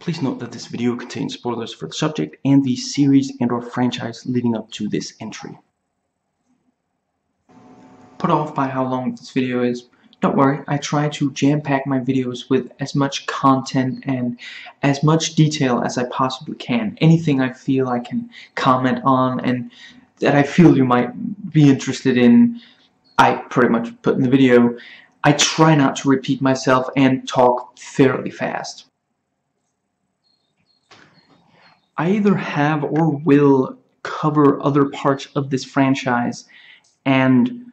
Please note that this video contains spoilers for the subject and the series and/or franchise leading up to this entry. Put off by how long this video is? Don't worry, I try to jam-pack my videos with as much content and as much detail as I possibly can. Anything I feel I can comment on and that I feel you might be interested in, I pretty much put in the video. I try not to repeat myself and talk fairly fast. I either have or will cover other parts of this franchise, and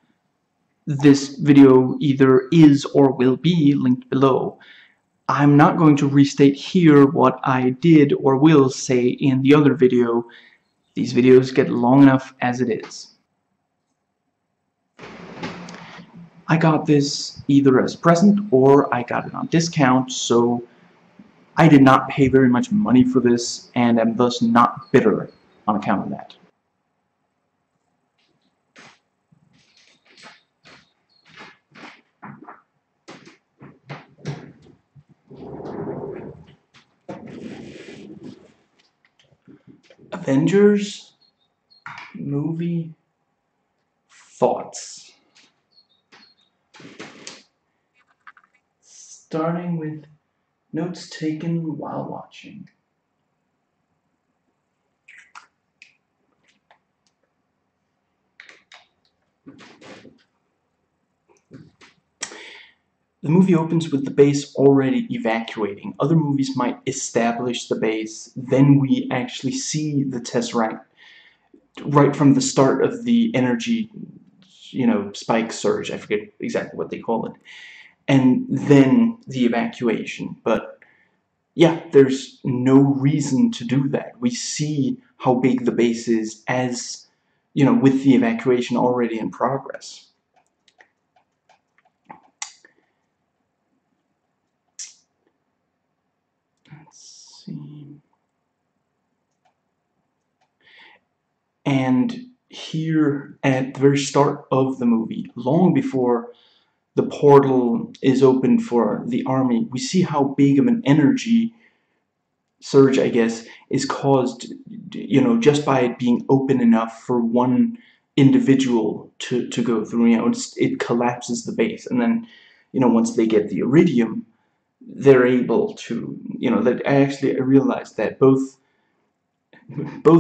this video either is or will be linked below. I'm not going to restate here what I did or will say in the other video. These videos get long enough as it is. I got this either as a present or I got it on discount, so I did not pay very much money for this and am thus not bitter on account of that. Avengers movie thoughts. Starting with notes taken while watching. The movie opens with the base already evacuating. Other movies might establish the base, then we actually see the Tesseract right from the start of the energy, spike surge. I forget exactly what they call it. And then the evacuation. But yeah, there's no reason to do that. We see how big the base is as, with the evacuation already in progress. Let's see. And here at the very start of the movie, long before the portal is opened for the army, we see how big of an energy surge, I guess, is caused, just by it being open enough for one individual to go through. It collapses the base, and then, once they get the iridium, they're able to, that I realized that both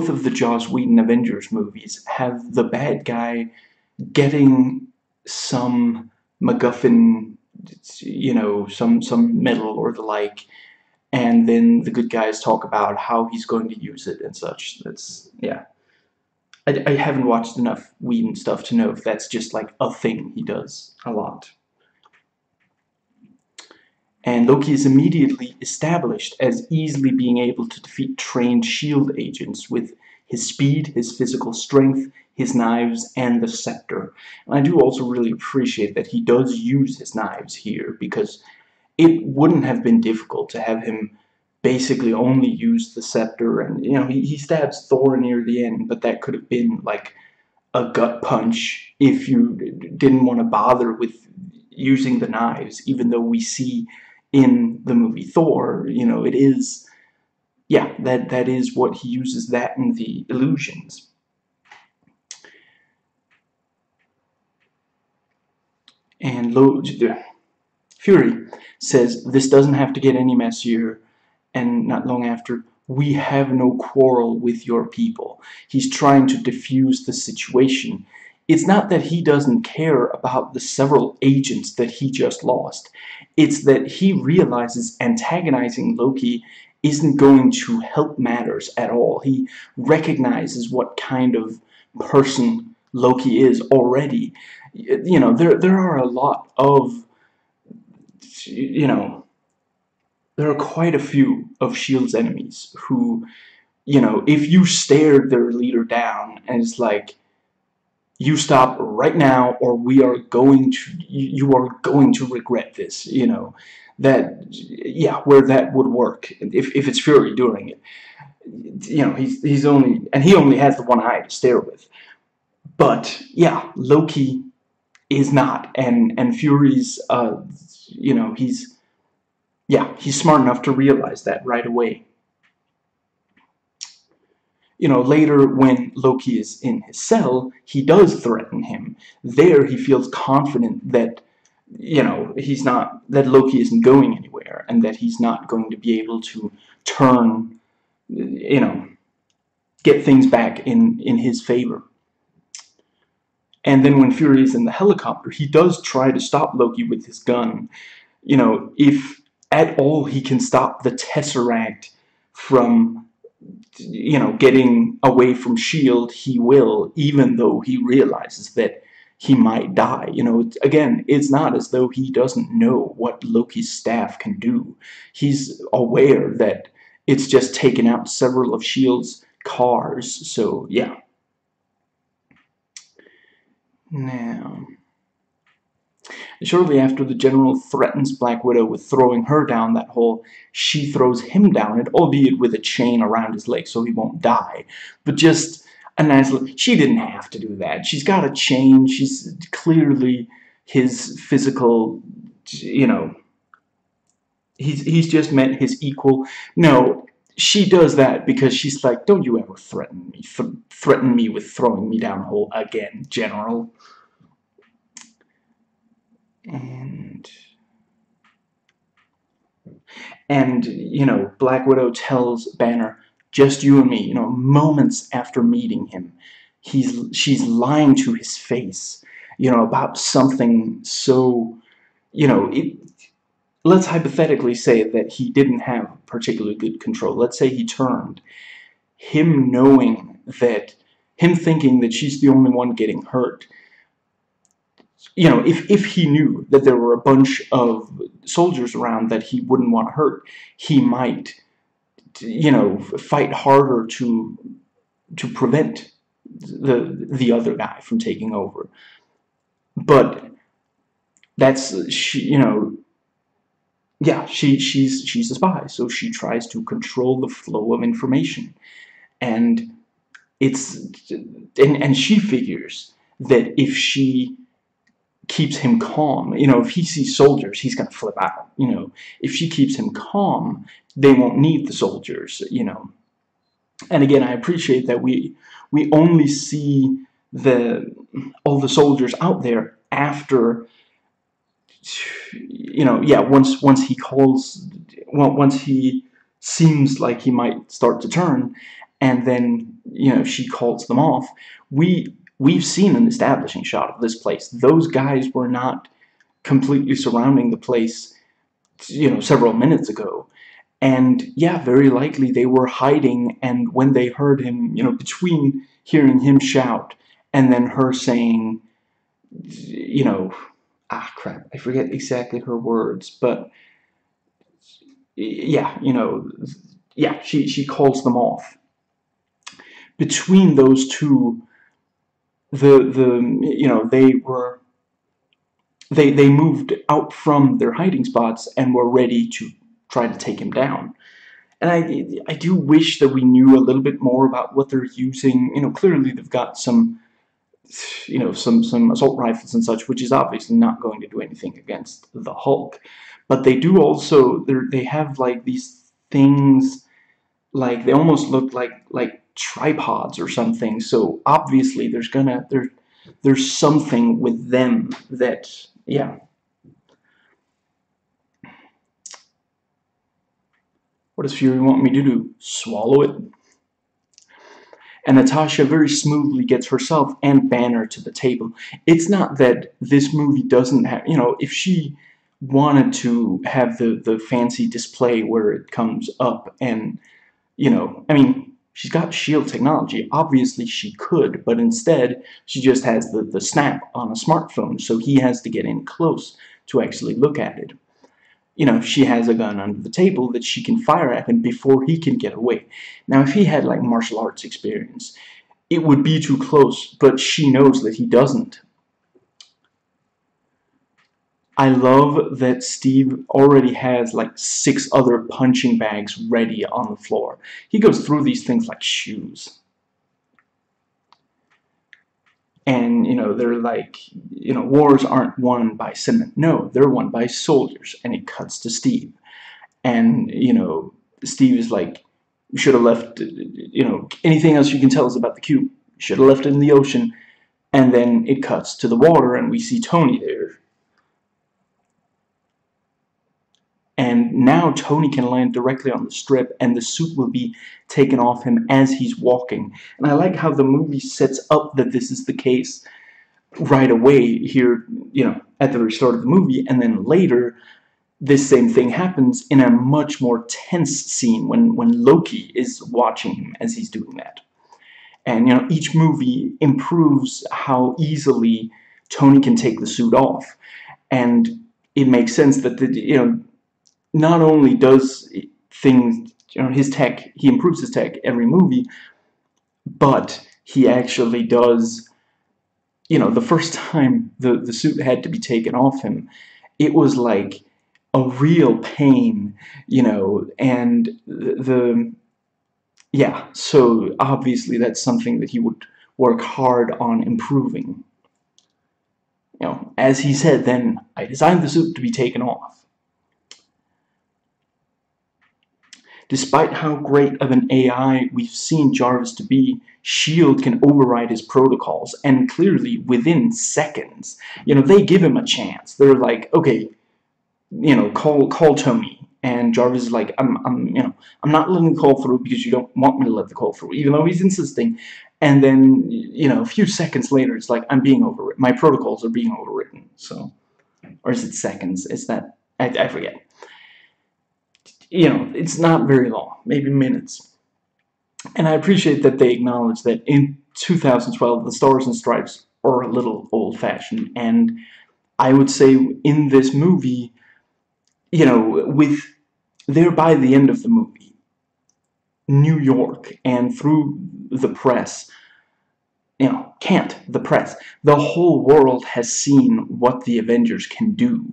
of the Joss Whedon Avengers movies have the bad guy getting some MacGuffin, some metal or the like, and then the good guys talk about how he's going to use it and such. That's, yeah. I haven't watched enough Whedon stuff to know if that's just like a thing he does a lot. And Loki is immediately established as easily being able to defeat trained S.H.I.E.L.D. agents with his speed, his physical strength, his knives, and the scepter. And I do also really appreciate that he does use his knives here, because it wouldn't have been difficult to have him basically only use the scepter. And, he stabs Thor near the end, but that could have been like a gut punch if you didn't want to bother with using the knives, even though we see in the movie Thor, it is, yeah, that is what he uses, that and the illusions. And Fury says, "This doesn't have to get any messier," and not long after, "We have no quarrel with your people." He's trying to defuse the situation. It's not that he doesn't care about the several agents that he just lost. It's that he realizes antagonizing Loki isn't going to help matters at all. He recognizes what kind of person Loki is already. There are a lot of, there are quite a few of S.H.I.E.L.D's enemies who, if you stare their leader down and it's like, you stop right now or you are going to regret this, that, yeah, where that would work, if it's Fury doing it. He only has the one eye to stare with. But, yeah, Loki is not, and Fury's, he's Yeah, he's smart enough to realize that right away. You know, later when Loki is in his cell, he does threaten him. There he feels confident that, you know, that Loki isn't going anywhere, and that he's not going to be able to turn, you know, get things back in his favor. And then when Fury is in the helicopter, he does try to stop Loki with his gun. You know, if at all he can stop the Tesseract from, you know, getting away from S.H.I.E.L.D., he will, even though he realizes that he might die. You know, again, it's not as though he doesn't know what Loki's staff can do. He's aware that it's just taken out several of S.H.I.E.L.D's cars, so yeah. Now, shortly after the General threatens Black Widow with throwing her down that hole, she throws him down it, albeit with a chain around his leg so he won't die. But just a nice little... She didn't have to do that. She's got a chain. She's clearly his physical, you know... He's just meant his equal. No, she does that because she's like, don't you ever threaten me with throwing me down a hole again, General. And, you know, Black Widow tells Banner, just you and me, you know, moments after meeting him. She's lying to his face, you know, about something so, you know, let's hypothetically say that he didn't have particularly good control. Let's say he turned. Him knowing that, him thinking that she's the only one getting hurt, you know, if he knew that there were a bunch of soldiers around that he wouldn't want to hurt, he might, you know, fight harder to prevent the other guy from taking over. But that's, you know, yeah, she's a spy, so she tries to control the flow of information, and she figures that if she keeps him calm, you know, if he sees soldiers, he's gonna flip out, you know. If she keeps him calm, they won't need the soldiers, you know. And again, I appreciate that we only see all the soldiers out there after, you know, yeah, once he seems like he might start to turn, and then, you know, she calls them off. We've seen an establishing shot of this place. Those guys were not completely surrounding the place, you know, several minutes ago. And yeah, very likely they were hiding, and when they heard him, you know, between hearing him shout and then her saying, you know, crap, I forget exactly her words, but yeah, you know, yeah, she calls them off. Between those two, you know, they moved out from their hiding spots and were ready to try to take him down. And I do wish that we knew a little bit more about what they're using. You know, clearly they've got some, you know, some assault rifles and such, which is obviously not going to do anything against the Hulk. But they do also, they have like these things, like they almost look like tripods or something. So obviously there's something with them that, yeah. What does Fury want me to do? Swallow it? And Natasha very smoothly gets herself and Banner to the table. It's not that this movie doesn't have, you know, if she wanted to have the fancy display where it comes up and, you know, I mean, she's got S.H.I.E.L.D. technology. Obviously she could, but instead she just has the snap on a smartphone, so he has to get in close to actually look at it. You know, she has a gun under the table that she can fire at him before he can get away. Now, if he had, like, martial arts experience, it would be too close, but she knows that he doesn't. I love that Steve already has, like, 6 other punching bags ready on the floor. He goes through these things like shoes. And, you know, they're like, you know, wars aren't won by sentiment. No, they're won by soldiers. And it cuts to Steve. And, Steve is like, "You should have left, anything else you can tell us about the cube? You should have left it in the ocean." And then it cuts to the water, and we see Tony there. And now Tony can land directly on the strip, and the suit will be taken off him as he's walking. And I like how the movie sets up that this is the case right away here, at the very start of the movie, and then later this same thing happens in a much more tense scene when Loki is watching him as he's doing that. And each movie improves how easily Tony can take the suit off, and it makes sense that not only does things, his tech, he improves his tech every movie, but he actually does, the first time the suit had to be taken off him, it was like a real pain, and yeah, so obviously that's something that he would work hard on improving. As he said, then, "I designed the suit to be taken off." Despite how great of an AI we've seen Jarvis to be, S.H.I.E.L.D. can override his protocols, and clearly within seconds. They give him a chance. They're like, "Okay, call Tony." And Jarvis is like, I'm not letting the call through because you don't want me to let the call through," even though he's insisting. And then, a few seconds later, it's like, "I'm being overwritten. My protocols are being overwritten." So, or is it seconds? Is that, I forget. It's not very long, maybe minutes. And I appreciate that they acknowledge that in 2012, the Stars and Stripes are a little old-fashioned. And I would say in this movie, with there by the end of the movie, New York, and through the press, the press, the whole world has seen what the Avengers can do.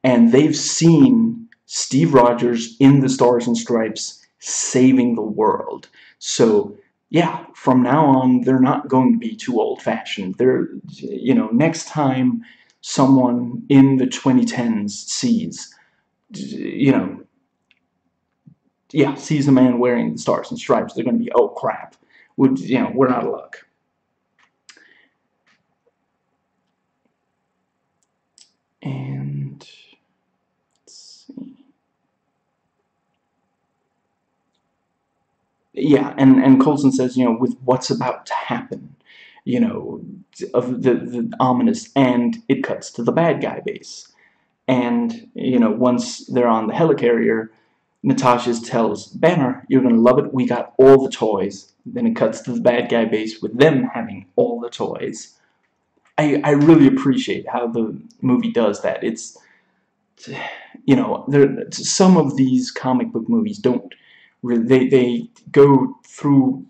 And they've seen Steve Rogers in the Stars and Stripes saving the world. So, yeah, from now on, they're not going to be too old-fashioned. They're, next time someone in the 2010s sees, sees a man wearing the Stars and Stripes, they're going to be, "Oh, crap. We're out of luck." And let's see. Yeah, and Coulson says, with what's about to happen, of the ominous, and it cuts to the bad guy base. And, once they're on the helicarrier, Natasha tells Banner, "You're going to love it, we got all the toys." Then it cuts to the bad guy base with them having all the toys. I really appreciate how the movie does that. It's, some of these comic book movies don't really, they go through,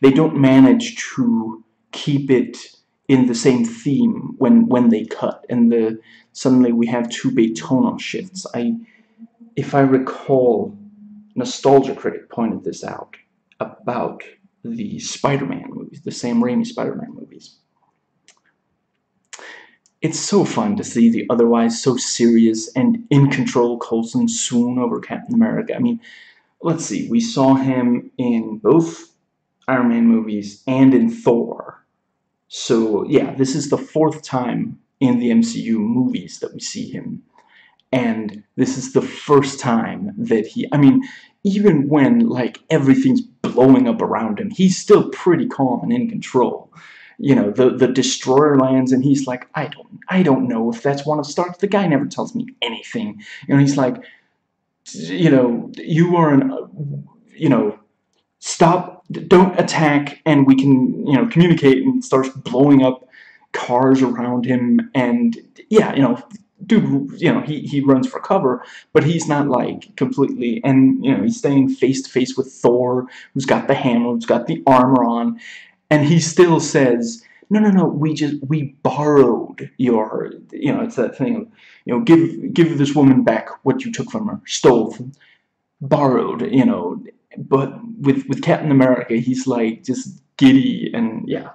they don't manage to keep it in the same theme when they cut, and suddenly we have two big tonal shifts. If I recall, Nostalgia Critic pointed this out about the Spider-Man movies, the Sam Raimi Spider-Man movies. It's so fun to see the otherwise so serious and in-control Coulson swoon over Captain America. I mean, let's see, we saw him in both Iron Man movies and in Thor. So, yeah, this is the 4th time in the MCU movies that we see him. And this is the first time that even when, everything's blowing up around him, he's still pretty calm and in control. The destroyer lands, and he's like, I don't know if that's one of Stark's. The guy never tells me anything. He's like, you are stop, don't attack, and we can, communicate, and starts blowing up cars around him. And, yeah, dude, he runs for cover, but he's not, completely, and, he's staying face-to-face with Thor, who's got the hammer, who's got the armor on, and he still says, no, we borrowed your, it's that thing of, give this woman back what you took from her, stole, borrowed, but with Captain America, he's, just giddy, and, yeah.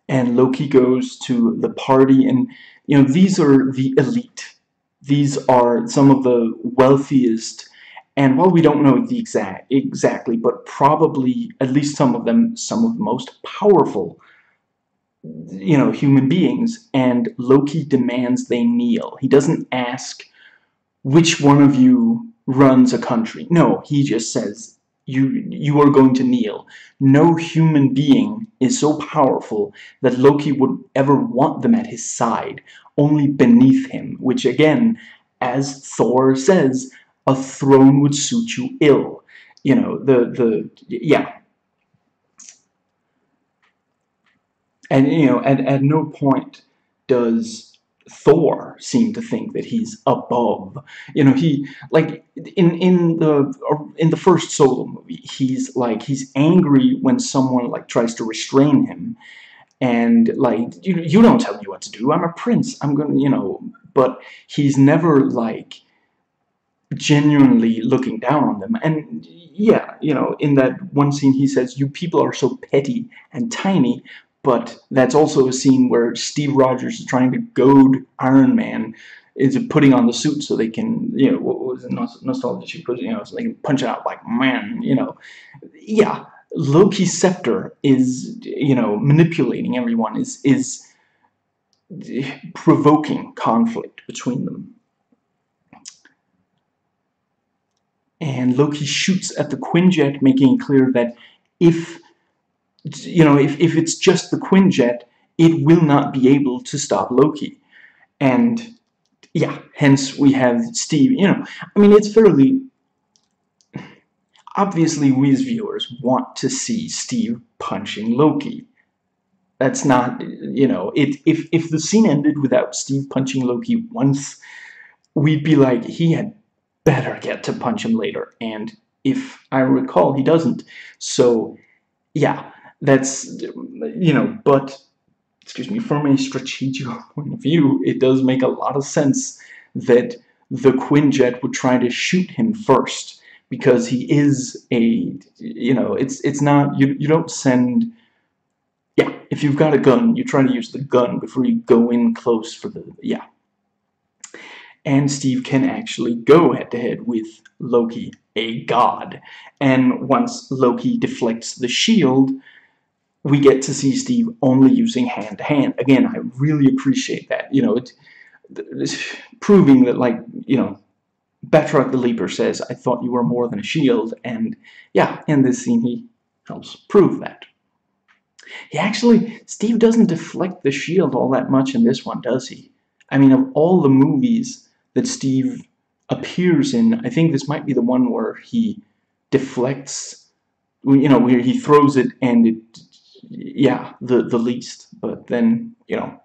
and Loki goes to the party, and these are the elite. These are some of the wealthiest, and while we don't know the exactly, but probably at least some of them, some of the most powerful, human beings. And Loki demands they kneel. He doesn't ask which one of you runs a country. No, he just says you are going to kneel. No human being is so powerful that Loki would ever want them at his side, only beneath him, which again, as Thor says, a throne would suit you ill. Yeah. And at no point does Thor seem to think that he's above. He, like, in the first solo movie, he's angry when someone like tries to restrain him, and like, you don't tell me what to do. I'm a prince. I'm gonna, but he's never like genuinely looking down on them. And yeah, in that one scene he says, "You people are so petty and tiny," but that's also a scene where Steve Rogers is trying to goad Iron Man into putting on the suit so they can, what was it, nostalgia she put, so they can punch it out like, man, yeah. Loki's scepter is, manipulating everyone, is provoking conflict between them. And Loki shoots at the Quinjet, making it clear that if it's just the Quinjet, it will not be able to stop Loki. And yeah, hence we have Steve. I mean, it's fairly obviously we as viewers want to see Steve punching Loki. That's not, if the scene ended without Steve punching Loki once, we'd be like, he had better get to punch him later. And if I recall, he doesn't. So yeah, that's, but, excuse me, from a strategic point of view, it does make a lot of sense that the Quinjet would try to shoot him first, because he is a, it's not, you don't send, yeah, if you've got a gun, you try to use the gun before you go in close for the, yeah. And Steve can actually go head-to-head with Loki, a god. And once Loki deflects the shield, we get to see Steve only using hand-to-hand. Again, I really appreciate that. It's proving that, like, Batroc the Leaper says, "I thought you were more than a shield." And yeah, in this scene, he helps prove that. Steve doesn't deflect the shield all that much in this one, does he? I mean, of all the movies that Steve appears in, I think this might be the one where he deflects, where he throws it, and it, yeah, the least. But then, yeah,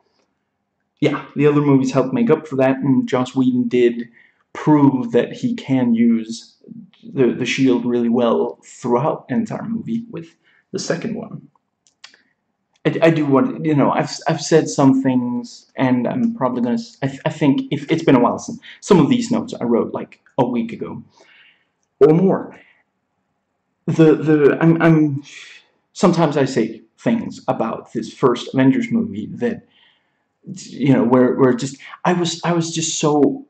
the other movies helped make up for that, and Joss Whedon did prove that he can use the shield really well throughout an entire movie with the second one. I do want, I've said some things, and I'm probably gonna, I think, if it's been a while since some of these notes I wrote like a week ago or more. I'm sometimes I say things about this first Avengers movie that, where just I was just so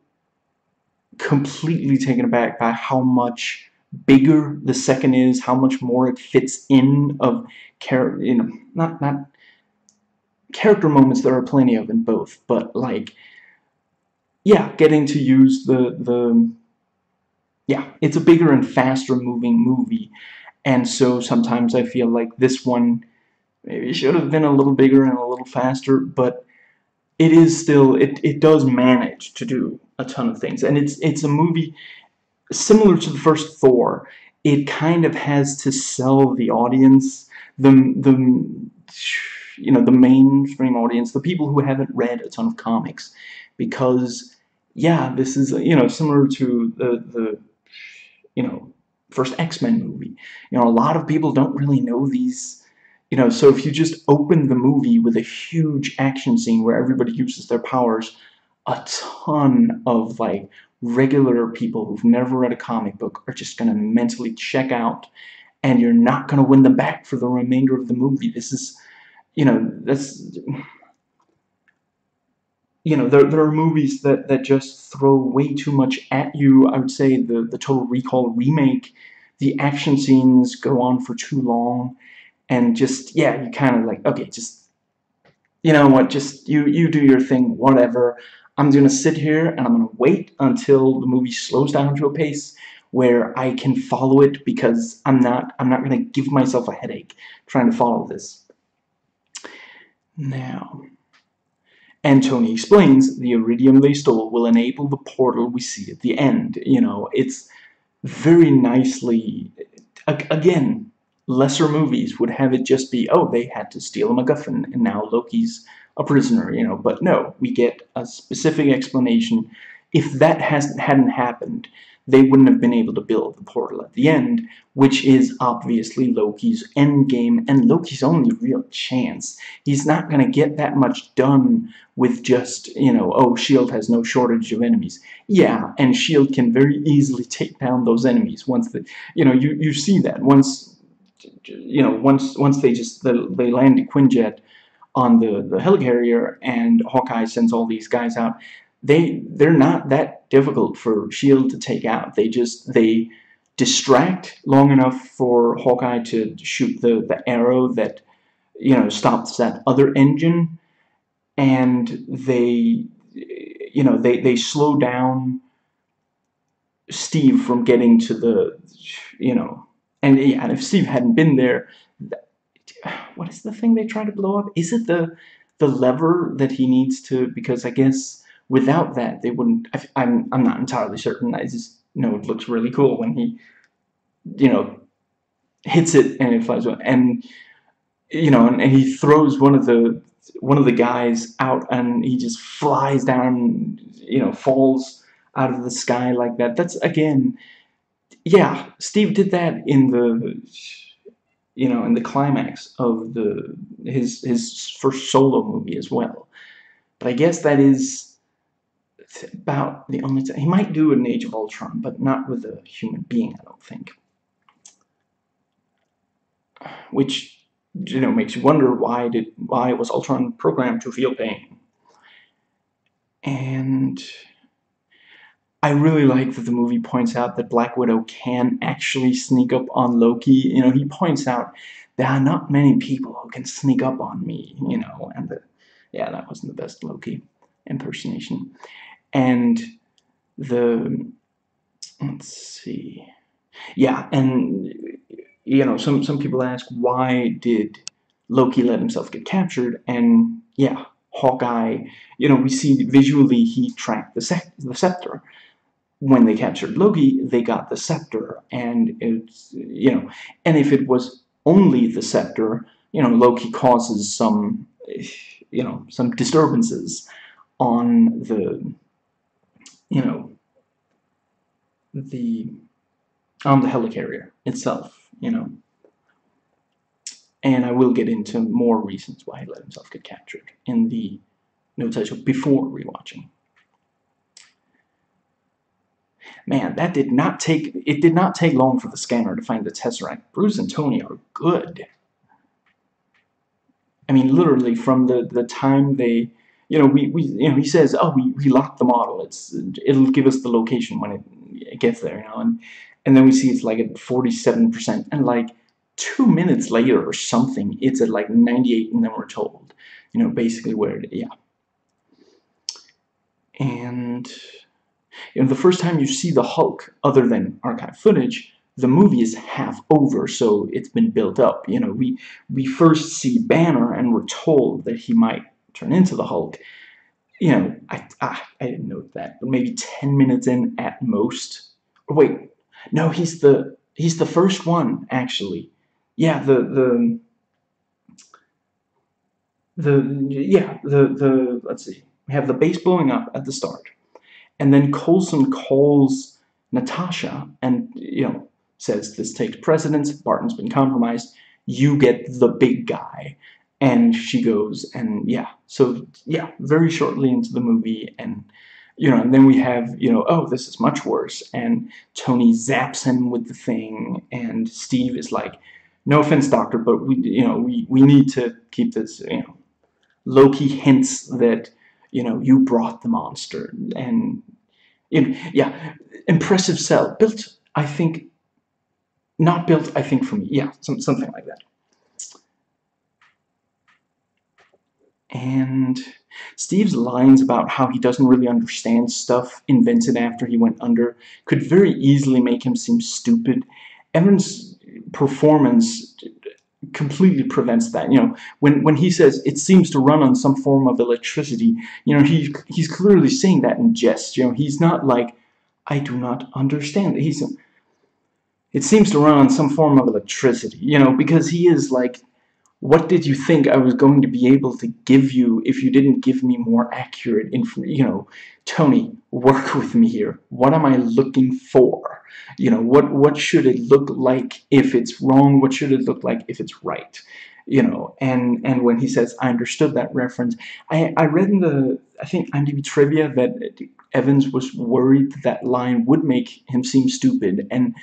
completely taken aback by how much bigger the second is, how much more it fits in of not character moments. There are plenty of in both, but like, yeah, getting to use yeah, it's a bigger and faster moving movie, and so sometimes I feel like this one maybe should have been a little bigger and a little faster, but it is still, it does manage to do a ton of things. And it's a movie similar to the first Thor. It kind of has to sell the audience, the mainstream audience, the people who haven't read a ton of comics, because yeah, this is, similar to the first X-Men movie. A lot of people don't really know these, so if you just open the movie with a huge action scene where everybody uses their powers, a ton of like regular people who've never read a comic book are just going to mentally check out, and you're not going to win them back for the remainder of the movie. This is, that's, there are movies that just throw way too much at you. I would say the Total Recall remake, the action scenes go on for too long, and just, yeah, you kind of like, okay, just, you know what, just you do your thing, whatever. I'm gonna sit here and I'm gonna wait until the movie slows down to a pace where I can follow it, because I'm not gonna give myself a headache trying to follow this. Now, and Tony explains the iridium they stole will enable the portal we see at the end. It's very nicely, again, lesser movies would have it just be, oh, they had to steal a MacGuffin and now Loki's a prisoner, but no, we get a specific explanation. If that hadn't happened, they wouldn't have been able to build the portal at the end, which is obviously Loki's end game and Loki's only real chance. He's not going to get that much done with just, oh, S.H.I.E.L.D. has no shortage of enemies. Yeah, and S.H.I.E.L.D. can very easily take down those enemies once you see that once they land the Quinjet on the helicarrier and Hawkeye sends all these guys out. They're not that difficult for S.H.I.E.L.D. to take out. They distract long enough for Hawkeye to shoot the arrow that stops that other engine, and they slow down Steve from getting to the and yeah, and if Steve hadn't been there, what is the thing they try to blow up? Is it the lever that he needs to? Because I guess without that they wouldn't. I'm not entirely certain. I just know it looks really cool when he you know hits it and it flies away, and and he throws one of the guys out and he just flies down, falls out of the sky like that. That's, again, yeah, Steve did that in the climax of his first solo movie as well. But I guess that is about the only time he might do it in Age of Ultron, but not with a human being, I don't think. Which makes you wonder, why was Ultron programmed to feel pain? And I really like that the movie points out that Black Widow can actually sneak up on Loki. He points out there are not many people who can sneak up on me. And yeah, that wasn't the best Loki impersonation. And let's see, yeah, and some people ask, why did Loki let himself get captured? And yeah, Hawkeye, we see visually he tracked the scepter. When they captured Loki, they got the scepter, and it's and if it was only the scepter, Loki causes some disturbances on the the helicarrier itself, and I will get into more reasons why he let himself get captured in the notes I took before rewatching. Man, it did not take long for the scanner to find the Tesseract. Bruce and Tony are good. I mean, literally from the time they, he says, oh, we locked the model. It'll give us the location when it gets there, and then we see it's like at 47%, and like 2 minutes later or something, it's at like 98, and then we're told, basically where it, yeah. And the first time you see the Hulk, other than archive footage, the movie is half over, so it's been built up. We first see Banner, and we're told that he might turn into the Hulk. I didn't note that, but maybe 10 minutes in at most. Or wait, no, he's the first one, actually. Yeah, let's see. We have the base blowing up at the start, and then Coulson calls Natasha and says this takes precedence. Barton's been compromised. You get the big guy, and she goes, and yeah. So yeah, very shortly into the movie, and and then we have oh, this is much worse, and Tony zaps him with the thing, and Steve is like, no offense, Doctor, but we need to keep this. Loki hints that you brought the monster, and yeah, impressive cell built. I think not built. I think for me, yeah, something like that. And Steve's lines about how he doesn't really understand stuff invented after he went under could very easily make him seem stupid. Evans' performance completely prevents that. When he says it seems to run on some form of electricity, he's clearly saying that in jest. He's not like, I do not understand. It seems to run on some form of electricity, because he is like, what did you think I was going to be able to give you if you didn't give me more accurate information? Tony, work with me here. What am I looking for? What should it look like if it's wrong? What should it look like if it's right? And when he says, I understood that reference, I read in I think IMDb trivia that Evans was worried that line would make him seem stupid, and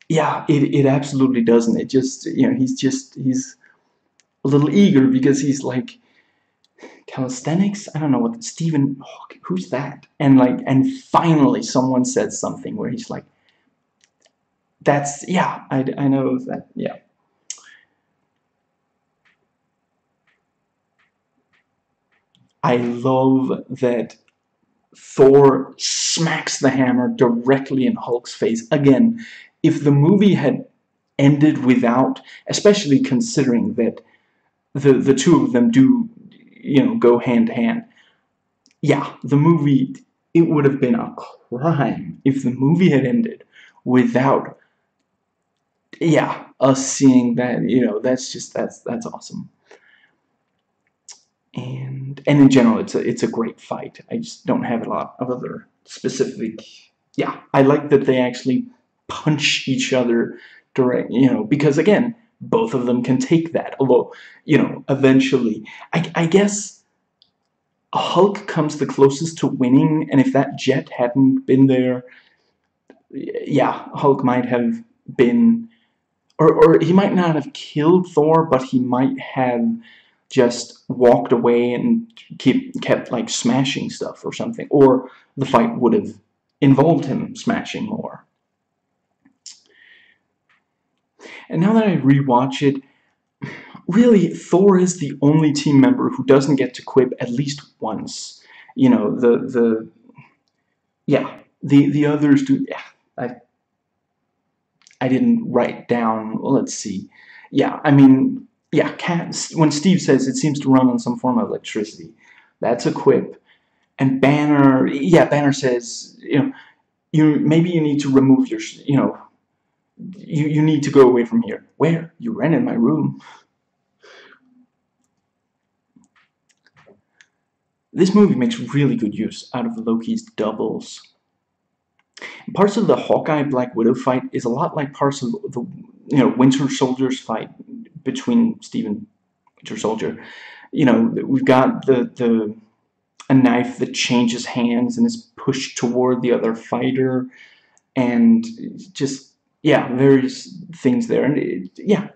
yeah, it absolutely doesn't. It just, he's a little eager because he's like, calisthenics? I don't know what, Stephen Hawking, who's that? And finally someone says something where he's like, that's, yeah, I know that, yeah. I love that Thor smacks the hammer directly in Hulk's face. Again, if the movie had ended without, especially considering that the two of them do, go hand to hand. Yeah, the movie, it would have been a crime if the movie had ended without, yeah, us seeing that. That's awesome. And in general, it's a great fight. I just don't have a lot of other specific. Yeah, I like that they actually punch each other direct. Because again, both of them can take that. Although, eventually, I guess Hulk comes the closest to winning, and if that jet hadn't been there, yeah, Hulk might have been, or he might not have killed Thor, but he might have just walked away and kept like smashing stuff or something, or the fight would have involved him smashing more. And now that I rewatch it, really, Thor is the only team member who doesn't get to quip at least once. The others do. Yeah, I didn't write down. Let's see. Yeah, I mean, yeah, when Steve says it seems to run on some form of electricity, that's a quip. And Banner, yeah, Banner says, maybe you need to remove your, you need to go away from here. Where? You ran in my room. This movie makes really good use out of Loki's doubles. Parts of the Hawkeye Black Widow fight is a lot like parts of the Winter Soldier's fight between Steve and Winter Soldier. We've got a knife that changes hands and is pushed toward the other fighter, and just, yeah, various things there. And yeah,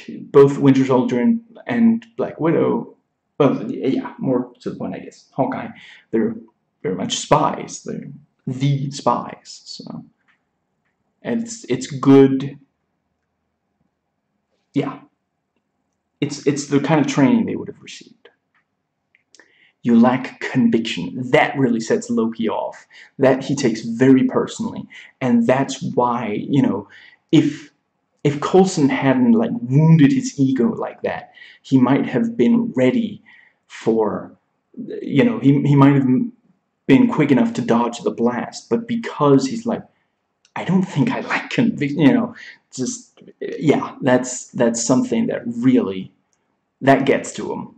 both Winter Soldier and Black Widow, well, yeah, more to the point, I guess, Hawkeye, they're very much spies. They're the spies. So, and it's good. Yeah, it's the kind of training they would have received. You lack conviction. That really sets Loki off. That he takes very personally, and that's why, if Coulson hadn't like wounded his ego like that, he might have been ready for, he might have been quick enough to dodge the blast, but because he's like, I don't think I like conviction, just, yeah, that's something that really, that gets to him.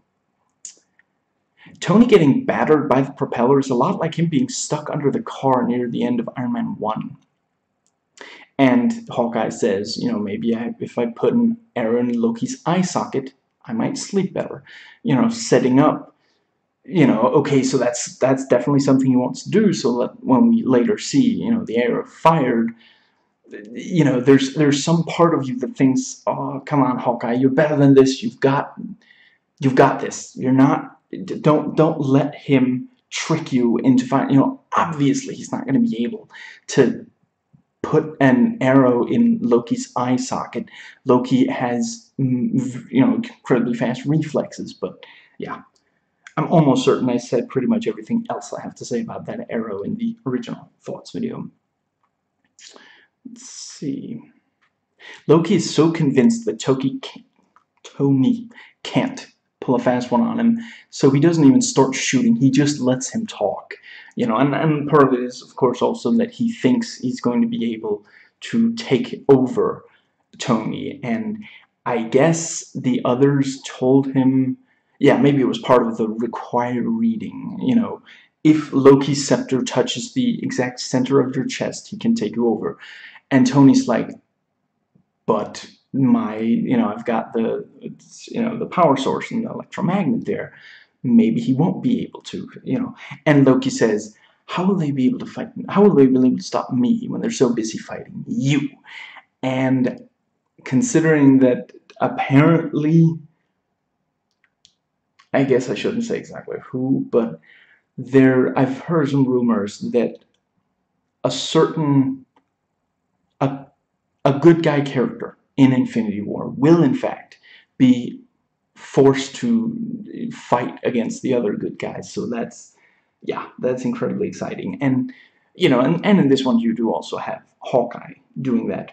Tony getting battered by the propeller is a lot like him being stuck under the car near the end of Iron Man 1. And Hawkeye says, maybe if I put an arrow in Loki's eye socket, I might sleep better. Setting up, okay, so that's definitely something he wants to do, so that when we later see, the arrow fired, you know, there's some part of you that thinks, oh, come on, Hawkeye, you're better than this. You've got this. You're not. Don't let him trick you into finding. You know, obviously he's not going to be able to put an arrow in Loki's eye socket. Loki has, you know, incredibly fast reflexes, but yeah. I'm almost certain I said pretty much everything else I have to say about that arrow in the original Thoughts video. Let's see. Loki is so convinced that Tony can't pull a fast one on him, so he doesn't even start shooting. He just lets him talk. You know, and part of it is, of course, also that he thinks he's going to be able to take over Tony, and I guess the others told him, yeah, maybe it was part of the required reading, you know, if Loki's scepter touches the exact center of your chest, he can take you over. And Tony's like, but my, you know, I've got the, you know, the power source and the electromagnet there. Maybe he won't be able to, you know. And Loki says, how will they be able to fight? How will they be able to stop me when they're so busy fighting you? And considering that apparently, I guess I shouldn't say exactly who, but I've heard some rumors that a certain, a good guy character in Infinity War will in fact be forced to fight against the other good guys. So that's, yeah, that's incredibly exciting. And, you know, and in this one you do also have Hawkeye doing that.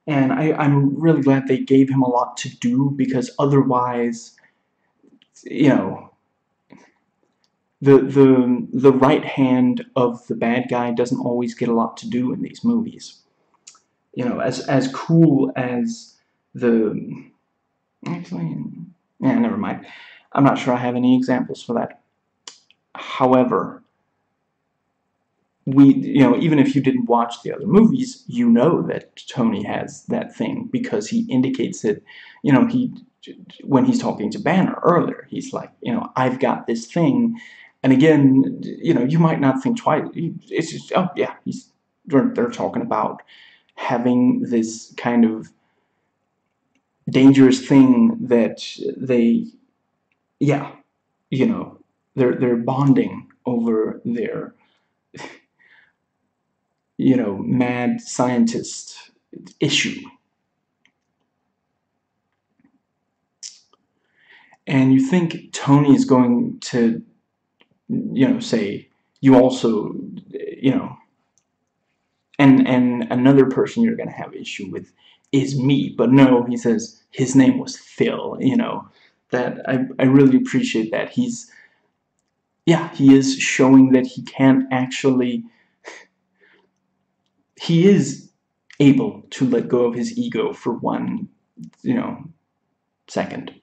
And I'm really glad they gave him a lot to do, because otherwise, you know, the right hand of the bad guy doesn't always get a lot to do in these movies. You know, as cool as the, actually, yeah, never mind. I'm not sure I have any examples for that. However, you know, even if you didn't watch the other movies, you know that Tony has that thing, because he indicates it, you know, when he's talking to Banner earlier, he's like, you know, I've got this thing. And again, you know, you might not think twice. It's just, oh yeah, they're talking about having this kind of dangerous thing that they, yeah, you know, they're bonding over their, you know, mad scientist issue. And you think Tony is going to, you know, say, you also, you know, and another person you're going to have issue with is me. But no, he says his name was Phil, you know. That I really appreciate that. He's, yeah, he is showing that he can actually, he is able to let go of his ego for one, you know, second.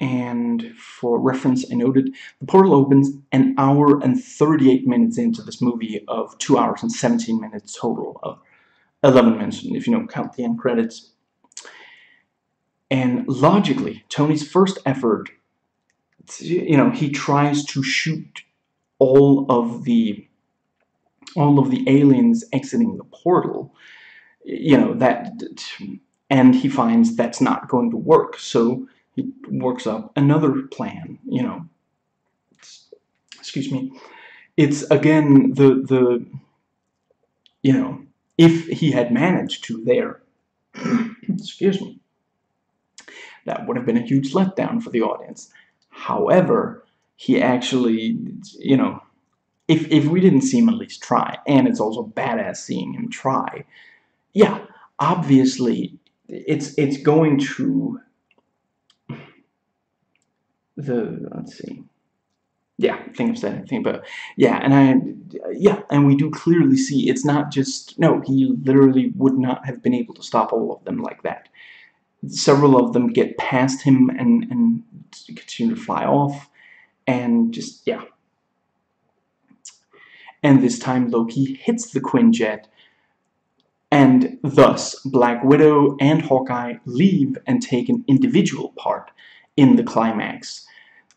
And for reference, I noted the portal opens an hour and 38 minutes into this movie of 2 hours and 17 minutes total, of 11 minutes if you don't count the end credits. And logically, Tony's first effort, you know, he tries to shoot all of the aliens exiting the portal, you know, that, and he finds that's not going to work. So he works up another plan, you know. Excuse me. It's again the you know, if he had managed to there, excuse me, that would have been a huge letdown for the audience. However, he actually, you know, if we didn't see him at least try, and it's also badass seeing him try, yeah, obviously it's going to let's see. Yeah, I think I've said anything, but yeah, and we do clearly see it's not just, no, he literally would not have been able to stop all of them like that. Several of them get past him and continue to fly off, and just, yeah. And this time Loki hits the Quinjet, and thus Black Widow and Hawkeye leave and take an individual part in the climax.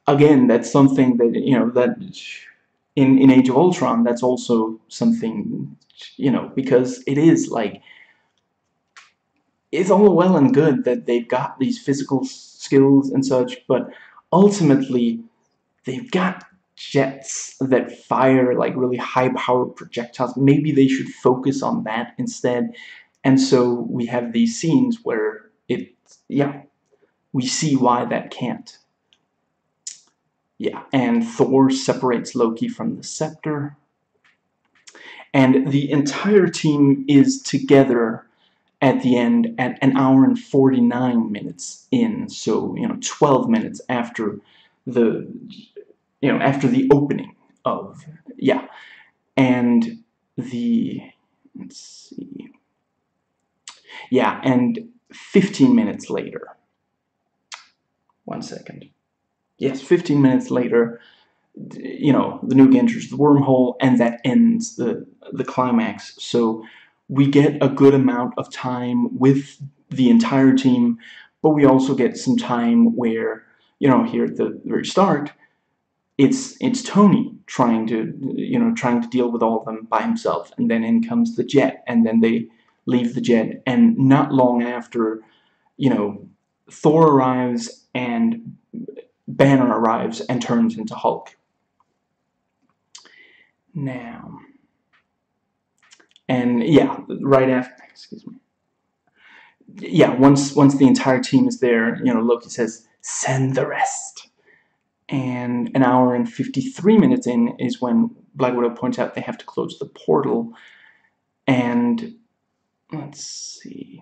Again, that's something that, you know, that in Age of Ultron, that's also something, because it is like, it's all well and good that they've got these physical skills and such, but ultimately they've got jets that fire like really high-powered projectiles. Maybe they should focus on that instead. And so we have these scenes where yeah, we see why that can't. Yeah, and Thor separates Loki from the scepter, and the entire team is together at the end at an hour and 49 minutes in. So 12 minutes after the after the opening of, yeah, and the, let's see, yeah, and 15 minutes later, 1 second, yes, 15 minutes later, the nuke enters the wormhole, and that ends the climax. So we get a good amount of time with the entire team, but we also get some time where, here at the very start, it's Tony trying to deal with all of them by himself, and then in comes the jet, and then they leave the jet, and not long after, Thor arrives and Banner arrives and turns into Hulk. Now, and yeah, right after, excuse me, yeah, once the entire team is there, Loki says, "Send the rest." And an hour and 53 minutes in is when Black Widow points out they have to close the portal. And let's see,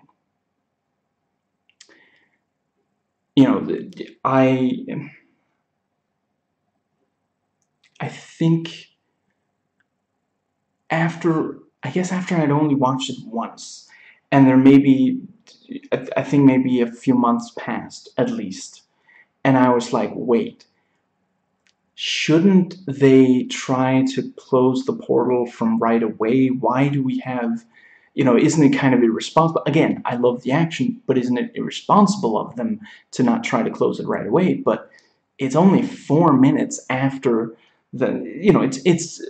I think after I'd only watched it once, and there maybe, I think maybe a few months passed at least, and I was like, wait, shouldn't they try to close the portal from right away? Why do we have, isn't it kind of irresponsible? Again, I love the action, but isn't it irresponsible of them to not try to close it right away? But it's only 4 minutes after the, it's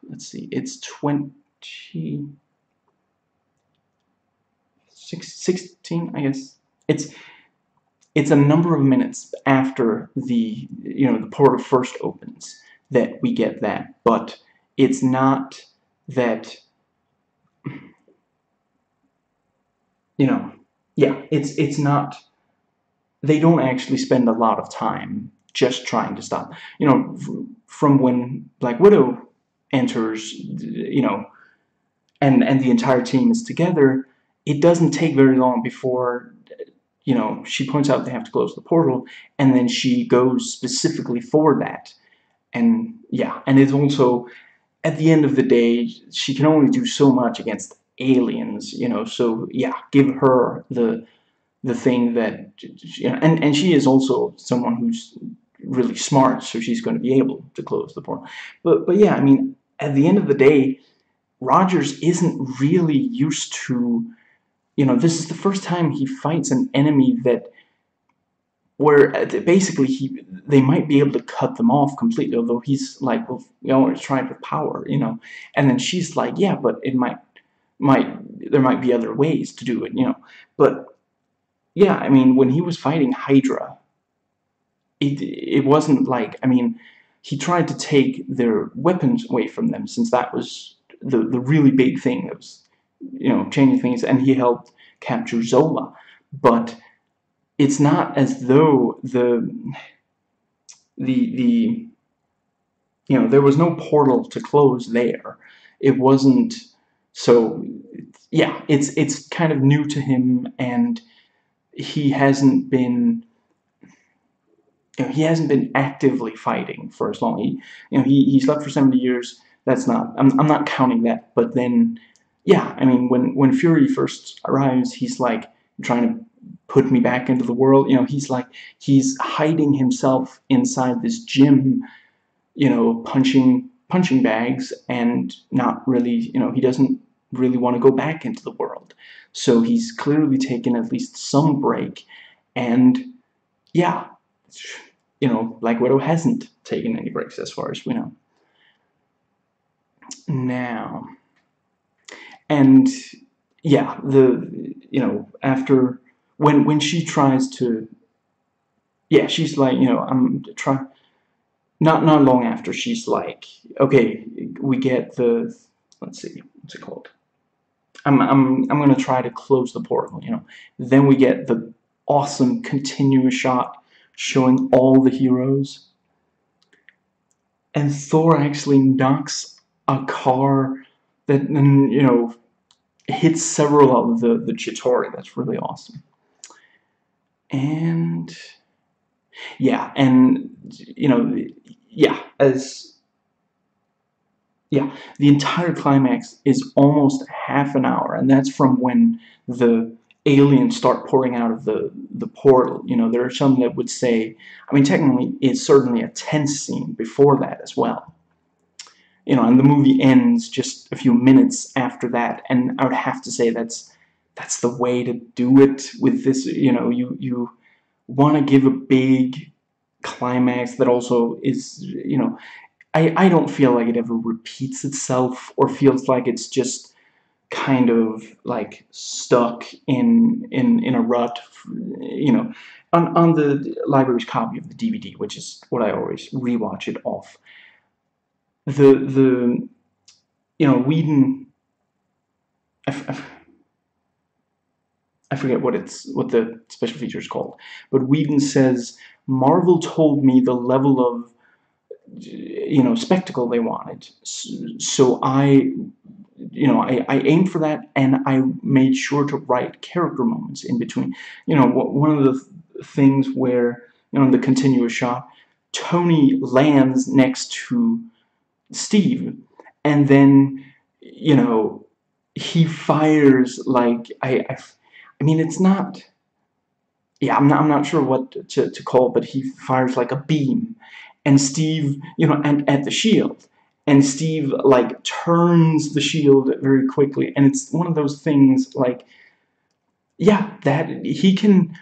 let's see, it's 16, I guess. It's a number of minutes after the portal first opens that we get that, but it's not that, yeah, it's not, they don't actually spend a lot of time just trying to stop, from when Black Widow enters, and the entire team is together. It doesn't take very long before, she points out they have to close the portal, and then she goes specifically for that. And yeah, and it's also, at the end of the day, she can only do so much against aliens, so yeah, give her the thing that, and she is also someone who's really smart, so she's going to be able to close the portal. But yeah, I mean, at the end of the day, Rogers isn't really used to, this is the first time he fights an enemy that, where basically they might be able to cut them off completely, although he's like, well, it's trying with power, and then she's like, yeah, but it there might be other ways to do it, but yeah, I mean, when he was fighting Hydra, it wasn't like, I mean, he tried to take their weapons away from them, since that was the really big thing that was, changing things, and he helped capture Zola, but it's not as though the there was no portal to close there. It wasn't, so yeah, it's kind of new to him, and he hasn't been actively fighting for as long. He slept for 70 years. That's not, I'm not counting that, but then yeah, I mean, when Fury first arrives, he's like trying to put me back into the world. He's hiding himself inside this gym, punching bags, and not really, he doesn't really want to go back into the world. So he's clearly taken at least some break, and yeah, Black Widow hasn't taken any breaks as far as we know. Now, and yeah, after when she tries to, yeah, she's like, I'm try. Not long after, she's like, okay, we get the, let's see, what's it called? I'm gonna try to close the portal. Then we get the awesome continuous shot showing all the heroes, and Thor actually knocks a car that then hits several of the Chitauri. That's really awesome. And yeah, and yeah, the entire climax is almost half an hour, and that's from when the aliens start pouring out of the portal. There are some that would say, I mean, technically, it's certainly a tense scene before that as well. And the movie ends just a few minutes after that, and I would have to say that's the way to do it with this. You want to give a big climax that also is, I don't feel like it ever repeats itself or feels like it's just kind of like stuck in a rut, on the library's copy of the DVD, which is what I always rewatch it off. The Whedon, I, I forget what the special feature is called, but Whedon says Marvel told me the level of spectacle they wanted, so I aimed for that, and I made sure to write character moments in between. One of the things where in the continuous shot, Tony lands next to Steve, and then he fires like I mean, it's not. Yeah, I'm not sure what to call it, but he fires like a beam, and Steve, and at the shield, and Steve like turns the shield very quickly, and it's one of those things like, yeah, that he can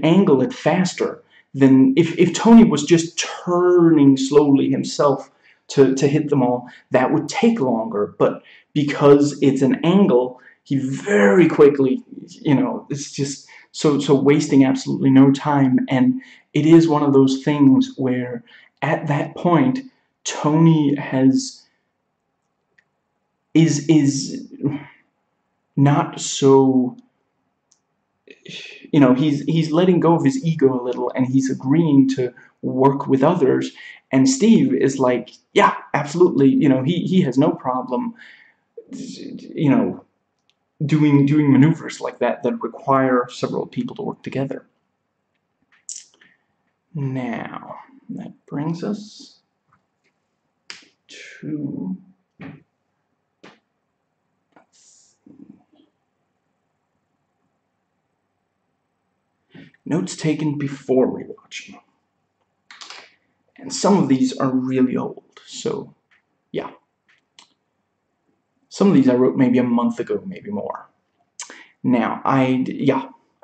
angle it faster than if Tony was just turning slowly himself to hit them all. That would take longer, but because it's an angle, he very quickly, it's just so wasting absolutely no time. And it is one of those things where at that point Tony is not so, he's letting go of his ego a little, and he's agreeing to work with others. And Steve is like, yeah, absolutely, he has no problem doing maneuvers like that require several people to work together. Now that brings us to notes taken before rewatching. And some of these are really old, so yeah. Some of these I wrote maybe a month ago, maybe more. Now, I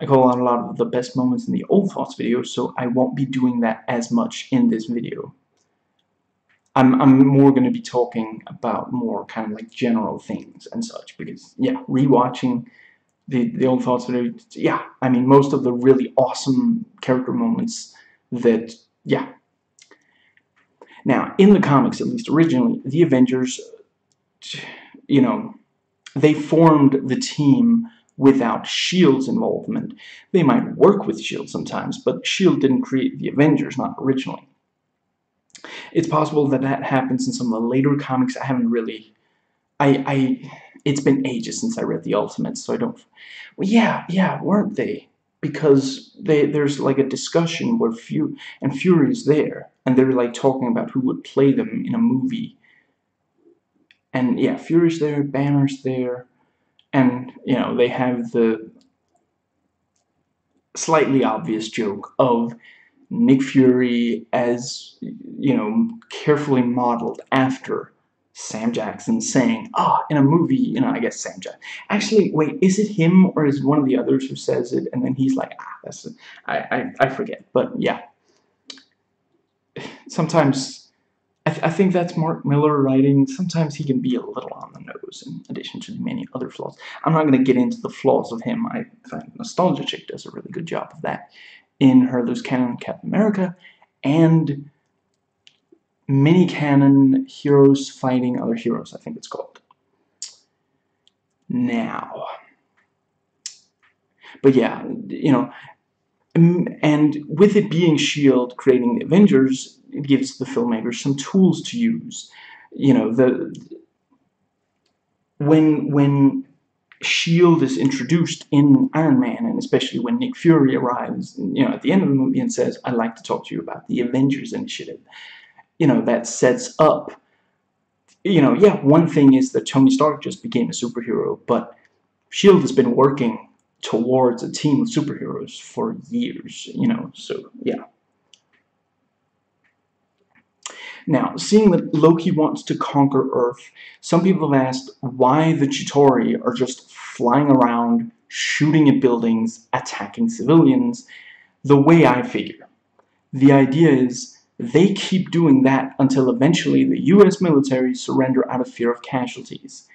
call out a lot of the best moments in the old thoughts video, so I won't be doing that as much in this video. I'm more going to be talking about more kind of like general things and such, because yeah, rewatching the old thoughts video, yeah, I mean, most of the really awesome character moments that, yeah. Now, in the comics, at least originally, the Avengers, they formed the team without S.H.I.E.L.D.'s involvement. They might work with S.H.I.E.L.D. sometimes, but S.H.I.E.L.D. didn't create the Avengers, not originally. It's possible that happens in some of the later comics. I haven't really, it's been ages since I read the Ultimates, so I don't. Well, yeah, weren't they? Because there's like a discussion where Fury's there, and they're like talking about who would play them in a movie. And yeah, Fury's there, Banner's there, and they have the slightly obvious joke of Nick Fury as carefully modeled after Sam Jackson, saying, in a movie, I guess Sam Jackson. Actually, wait, is it him or is one of the others who says it? And then he's like, that's it. I forget. But yeah, sometimes I I think that's Mark Miller writing. Sometimes he can be a little on the nose, in addition to the many other flaws. I'm not going to get into the flaws of him. I find Nostalgia Chick does a really good job of that in her loose canon Captain America, and mini canon heroes fighting other heroes, I think it's called. Now, but yeah, you know, and with it being S.H.I.E.L.D. creating the Avengers, it gives the filmmakers some tools to use. You know, when S.H.I.E.L.D. is introduced in Iron Man, and especially when Nick Fury arrives, you know, at the end of the movie and says, "I'd like to talk to you about the Avengers Initiative," you know, that sets up, you know, yeah, one thing is that Tony Stark just became a superhero, but S.H.I.E.L.D. has been working towards a team of superheroes for years, you know, so yeah. Now, seeing that Loki wants to conquer Earth, some people have asked why the Chitauri are just flying around, shooting at buildings, attacking civilians. The way I figure, the idea is they keep doing that until eventually the US military surrender out of fear of casualties.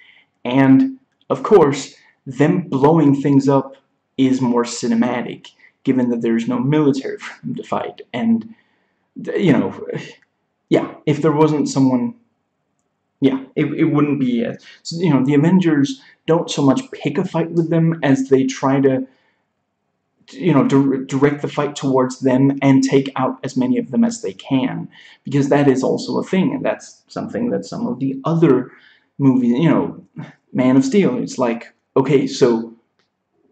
And, of course, them blowing things up is more cinematic, given that there's no military for them to fight. And, you know, yeah, if there wasn't someone, yeah, it wouldn't be, so, you know, the Avengers don't so much pick a fight with them as they try to, you know, direct the fight towards them and take out as many of them as they can, because that is also a thing, and that's something that some of the other movies, you know, Man of Steel, it's like, okay, so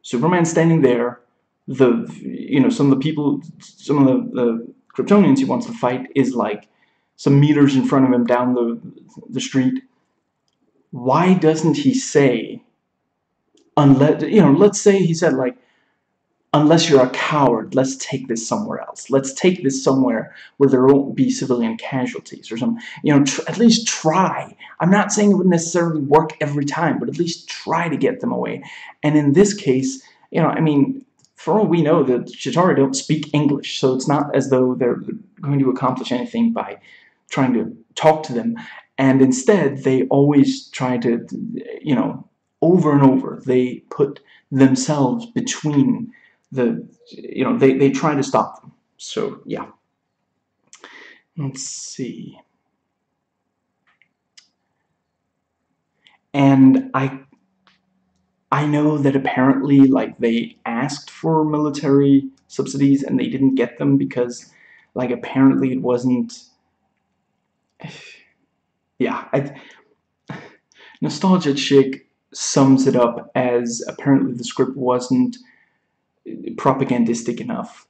Superman's standing there, you know, some of the people, some of the Kryptonians he wants to fight is like some meters in front of him down the street. Why doesn't he say, unless, you know, let's say he said like, unless you're a coward, let's take this somewhere else. Let's take this somewhere where there won't be civilian casualties or something. You know, at least try. I'm not saying it would necessarily work every time, but at least try to get them away. And in this case, you know, I mean, for all we know, the Chitauri don't speak English, so it's not as though they're going to accomplish anything by trying to talk to them. And instead, they always try to, you know, over and over, they put themselves between you know, they try to stop them. So yeah, let's see. And I know that apparently, like, they asked for military subsidies and they didn't get them because, like, apparently it wasn't, yeah, Nostalgia Chick sums it up as apparently the script wasn't propagandistic enough.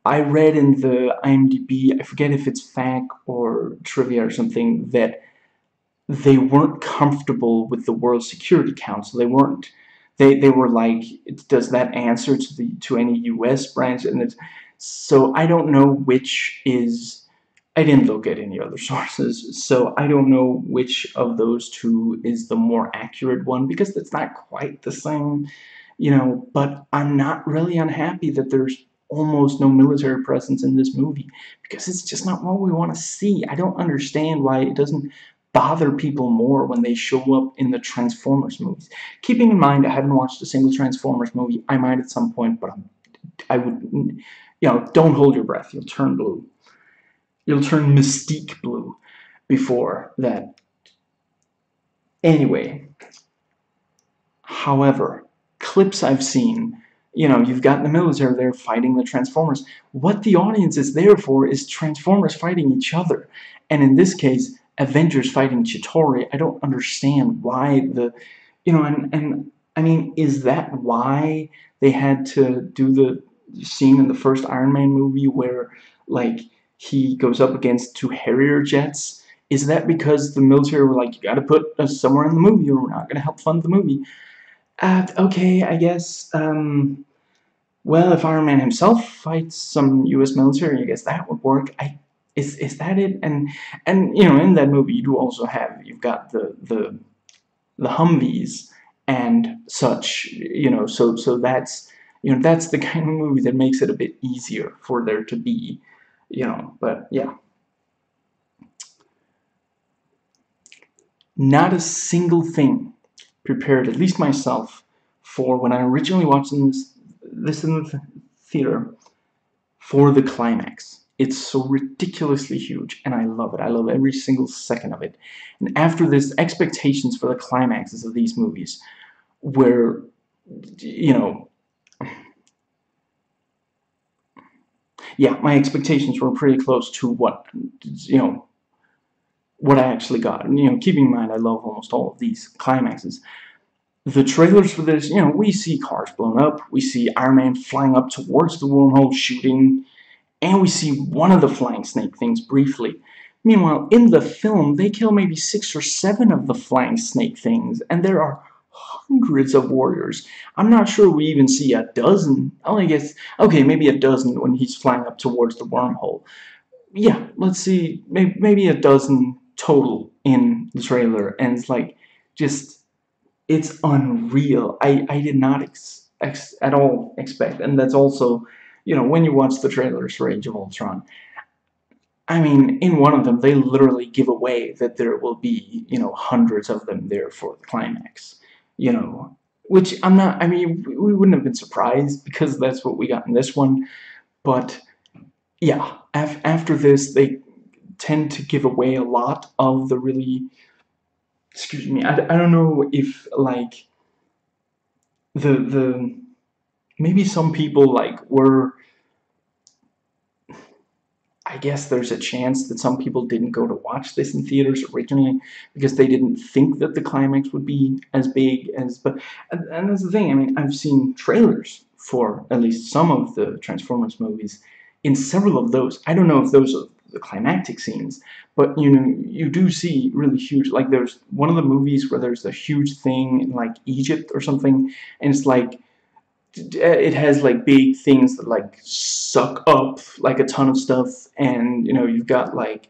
I read in the IMDb, I forget if it's fact or trivia or something, that they weren't comfortable with the World Security Council. They weren't. They were like, does that answer to any U.S. branch? And so I don't know which is. I didn't look at any other sources, so I don't know which of those two is the more accurate one, because it's not quite the same, you know. But I'm not really unhappy that there's almost no military presence in this movie, because it's just not what we want to see. I don't understand why it doesn't bother people more when they show up in the Transformers movies. Keeping in mind, I haven't watched a single Transformers movie. I might at some point, but I would, you know, don't hold your breath. You'll turn blue. You'll turn Mystique blue before that. Anyway, however, clips I've seen, you know, you've got the military there fighting the Transformers. What the audience is there for is Transformers fighting each other. And in this case, Avengers fighting Chitauri. I don't understand why you know, and I mean, is that why they had to do the scene in the first Iron Man movie where, like, he goes up against two Harrier jets? Is that because the military were like, you gotta put us somewhere in the movie or we're not gonna help fund the movie? Okay, I guess, well, if Iron Man himself fights some U.S. military, I guess that would work. Is that it? And you know, in that movie, you do also have, you've got the Humvees and such, you know, so that's, you know, that's the kind of movie that makes it a bit easier for there to be, you know, but yeah. not a single thing prepared, at least myself, for when I originally watched this in the theater, for the climax. It's so ridiculously huge, and I love it. I love every single second of it. And after this, expectations for the climaxes of these movies were, you know, yeah, my expectations were pretty close to what, what I actually got. And, keeping in mind I love almost all of these climaxes. The trailers for this, we see cars blown up, we see Iron Man flying up towards the wormhole shooting, and we see one of the flying snake things briefly. Meanwhile, in the film, they kill maybe 6 or 7 of the flying snake things, and there are hundreds of warriors. I'm not sure we even see a dozen. Oh, I guess, okay, maybe a dozen when he's flying up towards the wormhole. Yeah, let's see, maybe a dozen total in the trailer, and it's like, just, it's unreal. I did not at all expect, and that's also, when you watch the trailers for Age of Ultron, I mean, in one of them, they literally give away that there will be, hundreds of them there for the climax, which I'm not, I mean, we wouldn't have been surprised because that's what we got in this one, but yeah, after this, they tend to give away a lot of the really, excuse me, I don't know if, like, the maybe some people, like, were, I guess there's a chance that some people didn't go to watch this in theaters originally because they didn't think that the climax would be as big as, but, and that's the thing, I mean, I've seen trailers for at least some of the Transformers movies. In several of those, I don't know if those are the climactic scenes, but you do see really huge, like there's one of the movies where there's a huge thing in like Egypt or something, and it's like, it has like big things that like suck up like a ton of stuff, and you've got like,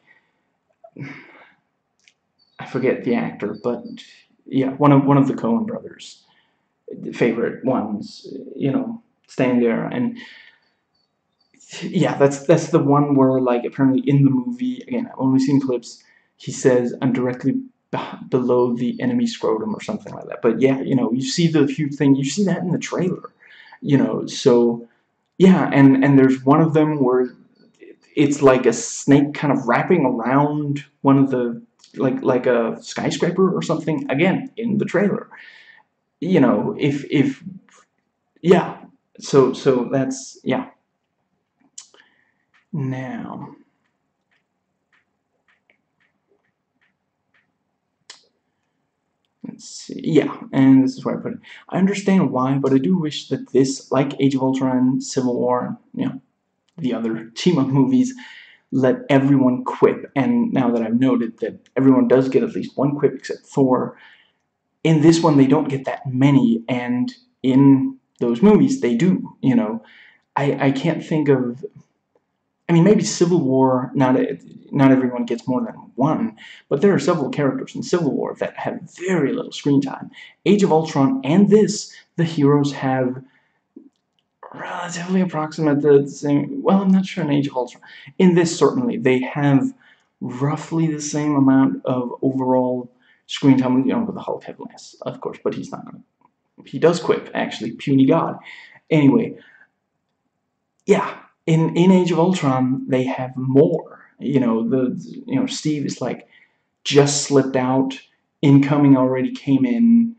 I forget the actor, but yeah, one of the Coen brothers favorite ones, staying there, and yeah, that's the one where, like, apparently in the movie, again, I've only seen clips, he says, "I'm directly below the enemy scrotum," or something like that. But yeah, you see the huge thing, you see that in the trailer, so yeah, and there's one of them where it's like a snake kind of wrapping around one of the, like a skyscraper or something, again in the trailer. If yeah, so that's, yeah. Now, let's see. Yeah, and this is where I put it. I understand why, but I do wish that this, like Age of Ultron, Civil War, the other team-up movies, let everyone quip. And now that I've noted that everyone does get at least one quip except Thor, in this one they don't get that many, and in those movies they do. I can't think of, I mean, maybe Civil War, not everyone gets more than one, but there are several characters in Civil War that have very little screen time. Age of Ultron and this, the heroes have relatively approximate the same, well, I'm not sure in Age of Ultron. In this, certainly, they have roughly the same amount of overall screen time, with the Hulk have less, of course, but he's not going to, he does quip, actually, puny god. Anyway, yeah, in Age of Ultron, they have more. Steve is like, just slipped out, incoming already came in,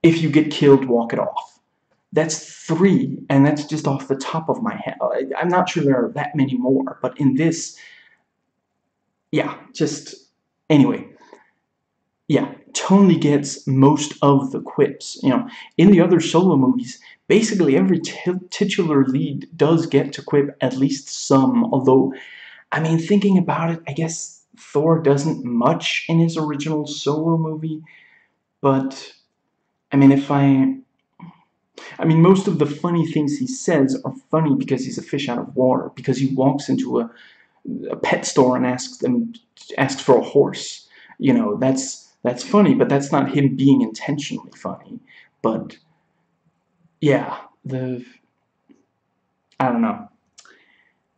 if you get killed, walk it off. That's 3, and that's just off the top of my head. I'm not sure there are that many more, but in this, yeah, just, anyway, yeah, Tony gets most of the quips. In the other solo movies, basically every titular lead does get to quip at least some, although, I mean, thinking about it, I guess Thor doesn't much in his original solo movie, but, I mean, most of the funny things he says are funny because he's a fish out of water, because he walks into a pet store and asks for a horse. That's funny, but that's not him being intentionally funny. But yeah, I don't know.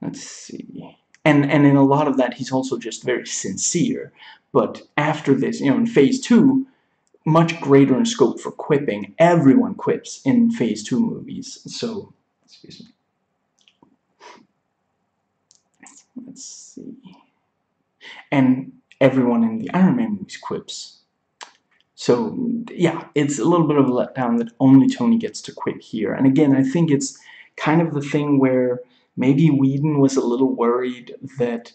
Let's see. And in a lot of that, he's also just very sincere. But after this, in phase 2, much greater in scope for quipping. Everyone quips in phase 2 movies. So, excuse me. Let's see. And everyone in the Iron Man movies quips. So, yeah, it's a little bit of a letdown that only Tony gets to quip here. And again, I think it's kind of the thing where maybe Whedon was a little worried that,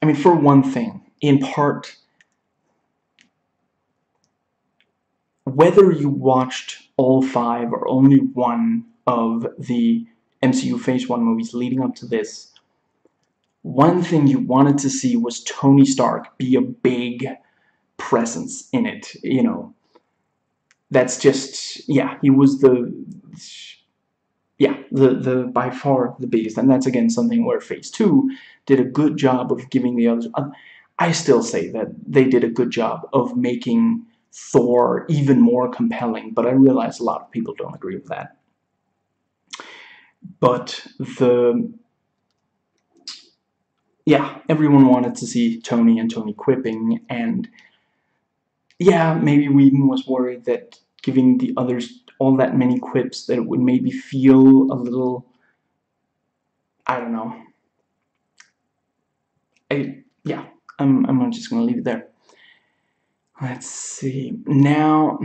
I mean, for one thing, in part, whether you watched all 5 or only one of the MCU Phase 1 movies leading up to this, one thing you wanted to see was Tony Stark be a big presence in it, That's just, yeah, he was the by far the biggest, and that's again something where Phase 2 did a good job of giving the others. I still say that they did a good job of making Thor even more compelling, but I realize a lot of people don't agree with that. But everyone wanted to see Tony and Tony quipping, and yeah, maybe Whedon was worried that giving the others all that many quips that it would maybe feel a little, I don't know. I'm just gonna leave it there. Let's see. Now,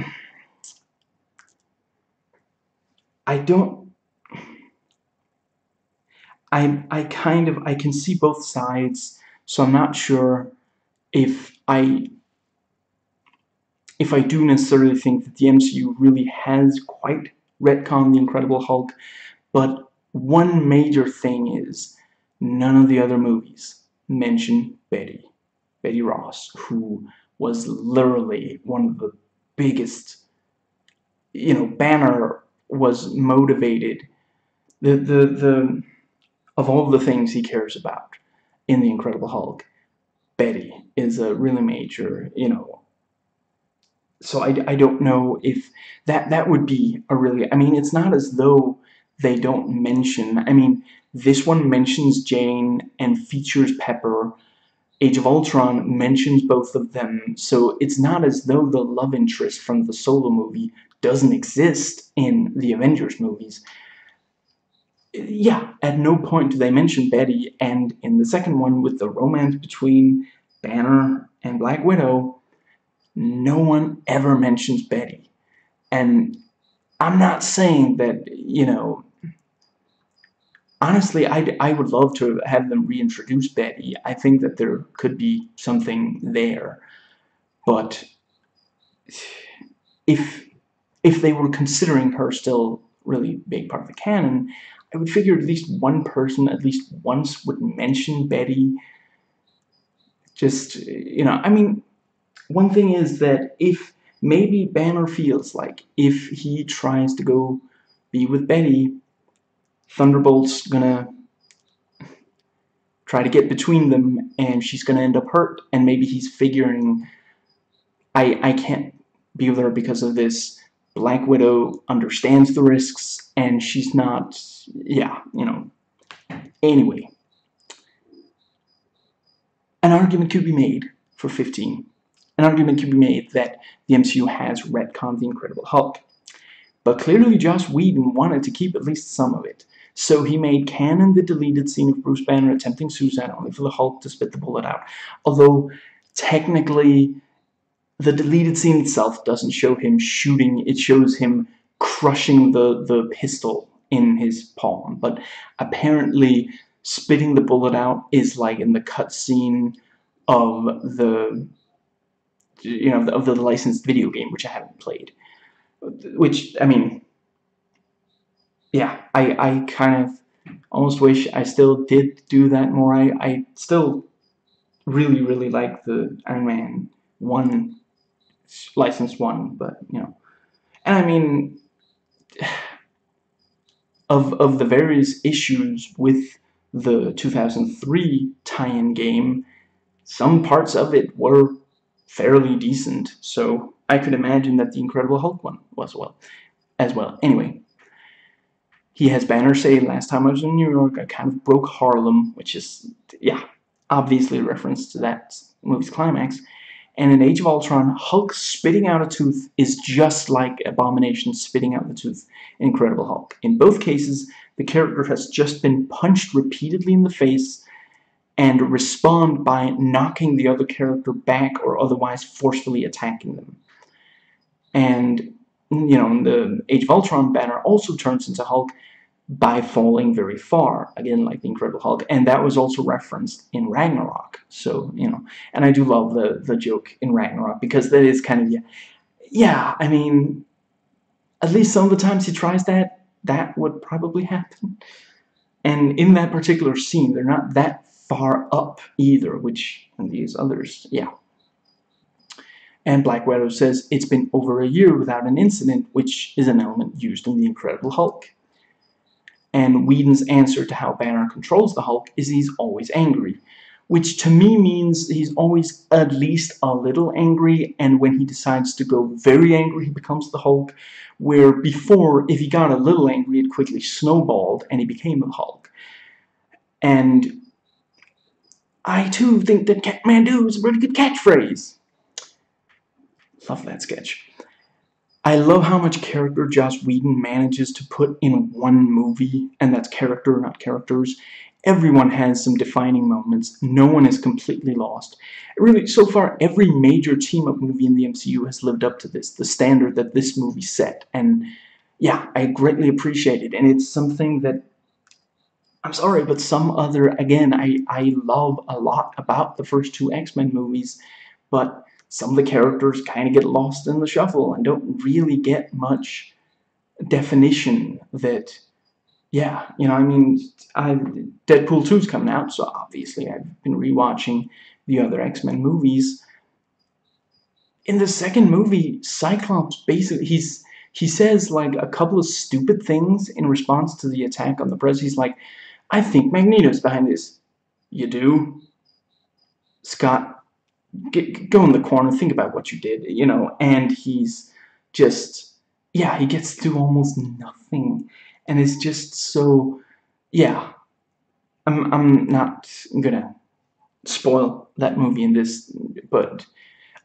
I can see both sides, so I'm not sure if I do necessarily think that the MCU really has quite retconned the Incredible Hulk, but one major thing is none of the other movies mention Betty Ross, who was literally one of the biggest, Banner was motivated, of all the things he cares about in the Incredible Hulk, Betty is a really major, so I don't know if that would be a really, I mean, it's not as though they don't mention, I mean, this one mentions Jane and features Pepper. Age of Ultron mentions both of them, so it's not as though the love interest from the Solo movie doesn't exist in the Avengers movies. Yeah, at no point do they mention Betty, and in the second one, with the romance between Banner and Black Widow, no one ever mentions Betty. And I'm not saying that, honestly, I would love to have them reintroduce Betty. I think that there could be something there. But if they were considering her still really big part of the canon, I would figure at least one person at least once would mention Betty. Just, I mean, one thing is that if maybe Banner feels like if he tries to go be with Betty, Thunderbolt's gonna try to get between them and she's gonna end up hurt, and maybe he's figuring, I can't be with her because of this. Black Widow understands the risks and she's not, Anyway, an argument could be made for 15. An argument could be made that the MCU has retconned the Incredible Hulk. But clearly Joss Whedon wanted to keep at least some of it. So he made canon the deleted scene of Bruce Banner attempting suicide only for the Hulk to spit the bullet out. Although, technically, the deleted scene itself doesn't show him shooting. It shows him crushing the pistol in his palm. But apparently, spitting the bullet out is like in the cutscene of the, of the licensed video game, which I haven't played. Which, I mean, yeah, I kind of almost wish I still did do that more. I still really, really like the Iron Man 1, licensed one, but, and I mean, of the various issues with the 2003 tie-in game, some parts of it were fairly decent, so I could imagine that the Incredible Hulk one was as well. Anyway, he has Banner say, "Last time I was in New York, I kind of broke Harlem," which is, yeah, obviously a reference to that movie's climax. And in Age of Ultron, Hulk spitting out a tooth is just like Abomination spitting out the tooth in Incredible Hulk. In both cases, the character has just been punched repeatedly in the face and respond by knocking the other character back or otherwise forcefully attacking them. And, you know, in the Age of Ultron, Banner also turns into Hulk by falling very far, again like the Incredible Hulk, and that was also referenced in Ragnarok. So, you know, and I do love the joke in Ragnarok, because that is kind of, yeah, I mean, at least some of the times he tries that, that would probably happen. And in that particular scene, they're not that far up either, which in these others, yeah. And Black Widow says it's been over a year without an incident, which is an element used in the Incredible Hulk. And Whedon's answer to how Banner controls the Hulk is he's always angry, which to me means he's always at least a little angry, and when he decides to go very angry, he becomes the Hulk, where before, if he got a little angry, it quickly snowballed, and he became the Hulk. And I, too, think that Catmandu is a really good catchphrase. Love that sketch. I love how much character Joss Whedon manages to put in one movie, and that's character, not characters. Everyone has some defining moments. No one is completely lost. Really, so far, every major team-up movie in the MCU has lived up to this, the standard that this movie set. And yeah, I greatly appreciate it. And it's something that, I'm sorry, but some other, again, I love a lot about the first two X-Men movies, but some of the characters kind of get lost in the shuffle and don't really get much definition that, yeah, you know, I mean, Deadpool 2 is coming out, so obviously I've been rewatching the other X-Men movies. In the second movie, Cyclops basically, he says like a couple of stupid things in response to the attack on the press. He's like, I think Magneto's behind this. You do? Scott, go in the corner, think about what you did, you know, and he's just, yeah, he gets to do almost nothing, and it's just so, yeah, I'm not gonna spoil that movie in this, but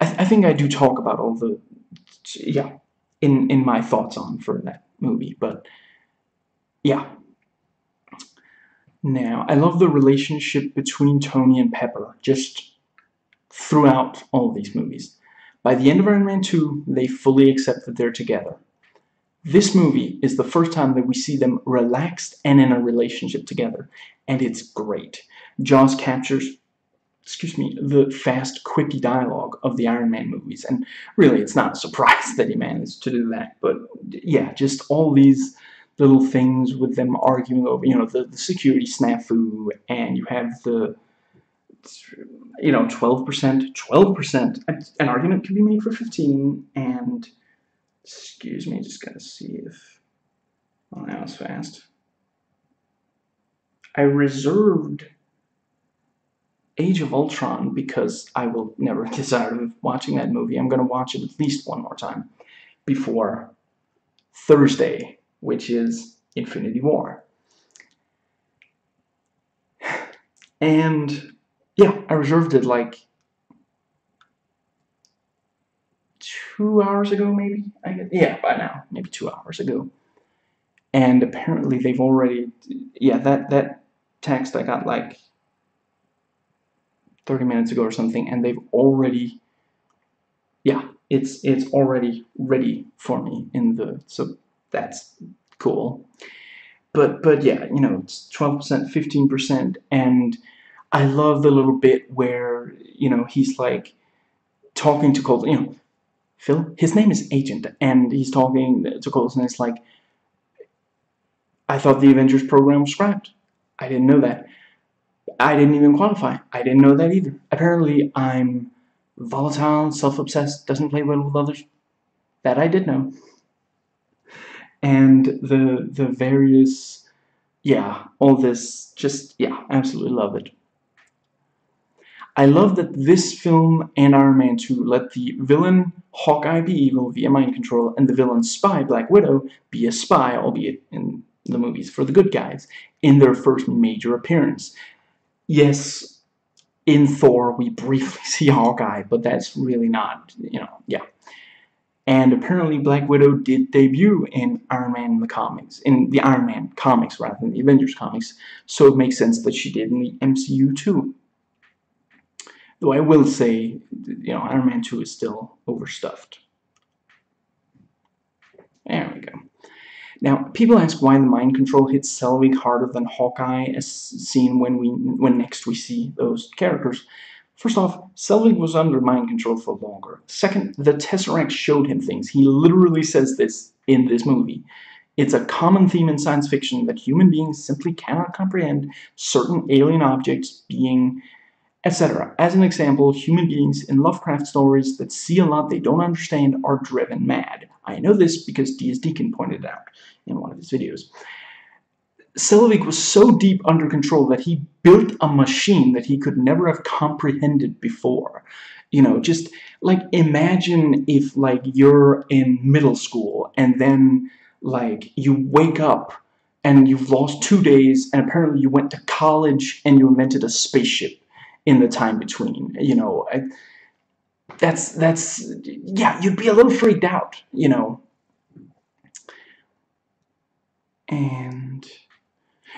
I think I do talk about all the, yeah, in my thoughts on for that movie, but yeah. Now, I love the relationship between Tony and Pepper, just throughout all of these movies. By the end of Iron Man 2, they fully accept that they're together. This movie is the first time that we see them relaxed and in a relationship together, and it's great. Joss captures, the fast, quippy dialogue of the Iron Man movies, and really, it's not a surprise that he managed to do that, but yeah, just all these little things with them arguing over, you know, the security snafu, and you have the, you know, 12%, an argument can be made for 15, and, excuse me, just gotta see if, oh, that was fast. I reserved Age of Ultron because I will never get tired of watching that movie. I'm gonna watch it at least one more time before Thursday, which is Infinity War. And yeah, I reserved it like 2 hours ago, maybe? Yeah, by now, maybe 2 hours ago. And apparently they've already, yeah, that text I got like 30 minutes ago or something, and they've already, yeah, it's already ready for me in the, so that's cool. But yeah, you know, it's 12%, 15%, and I love the little bit where, you know, he's like talking to Coulson, you know, Phil, his name is Agent, and he's talking to Coulson, and it's like, I thought the Avengers program was scrapped. I didn't know that. I didn't even qualify. I didn't know that either. Apparently, I'm volatile, self-obsessed, doesn't play well with others. That I did know. And the various, yeah, all this, just, yeah, absolutely love it. I love that this film and Iron Man 2 let the villain Hawkeye be evil via mind control, and the villain spy Black Widow be a spy, albeit in the movies for the good guys, in their first major appearance. Yes, In Thor, we briefly see Hawkeye, but that's really not, yeah. And apparently Black Widow did debut in Iron Man in the comics, in the Iron Man comics rather than the Avengers comics, so it makes sense that she did in the MCU too. Though I will say, Iron Man 2 is still overstuffed. There we go. Now, people ask why the mind control hits Selvig harder than Hawkeye, as seen when next we see those characters. First off, Selvig was under mind control for longer. Second, the Tesseract showed him things. He literally says this in this movie. It's a common theme in science fiction that human beings simply cannot comprehend certain alien objects, being, etc. As an example, human beings in Lovecraft stories that see a lot they don't understand are driven mad. I know this because D.S. Deacon pointed it out in one of his videos. Selvig was so deep under control that he built a machine that he could never have comprehended before. Just like imagine if like you're in middle school and then like you wake up and you've lost 2 days and apparently you went to college and you invented a spaceship in the time between. That's yeah, you'd be a little freaked out, And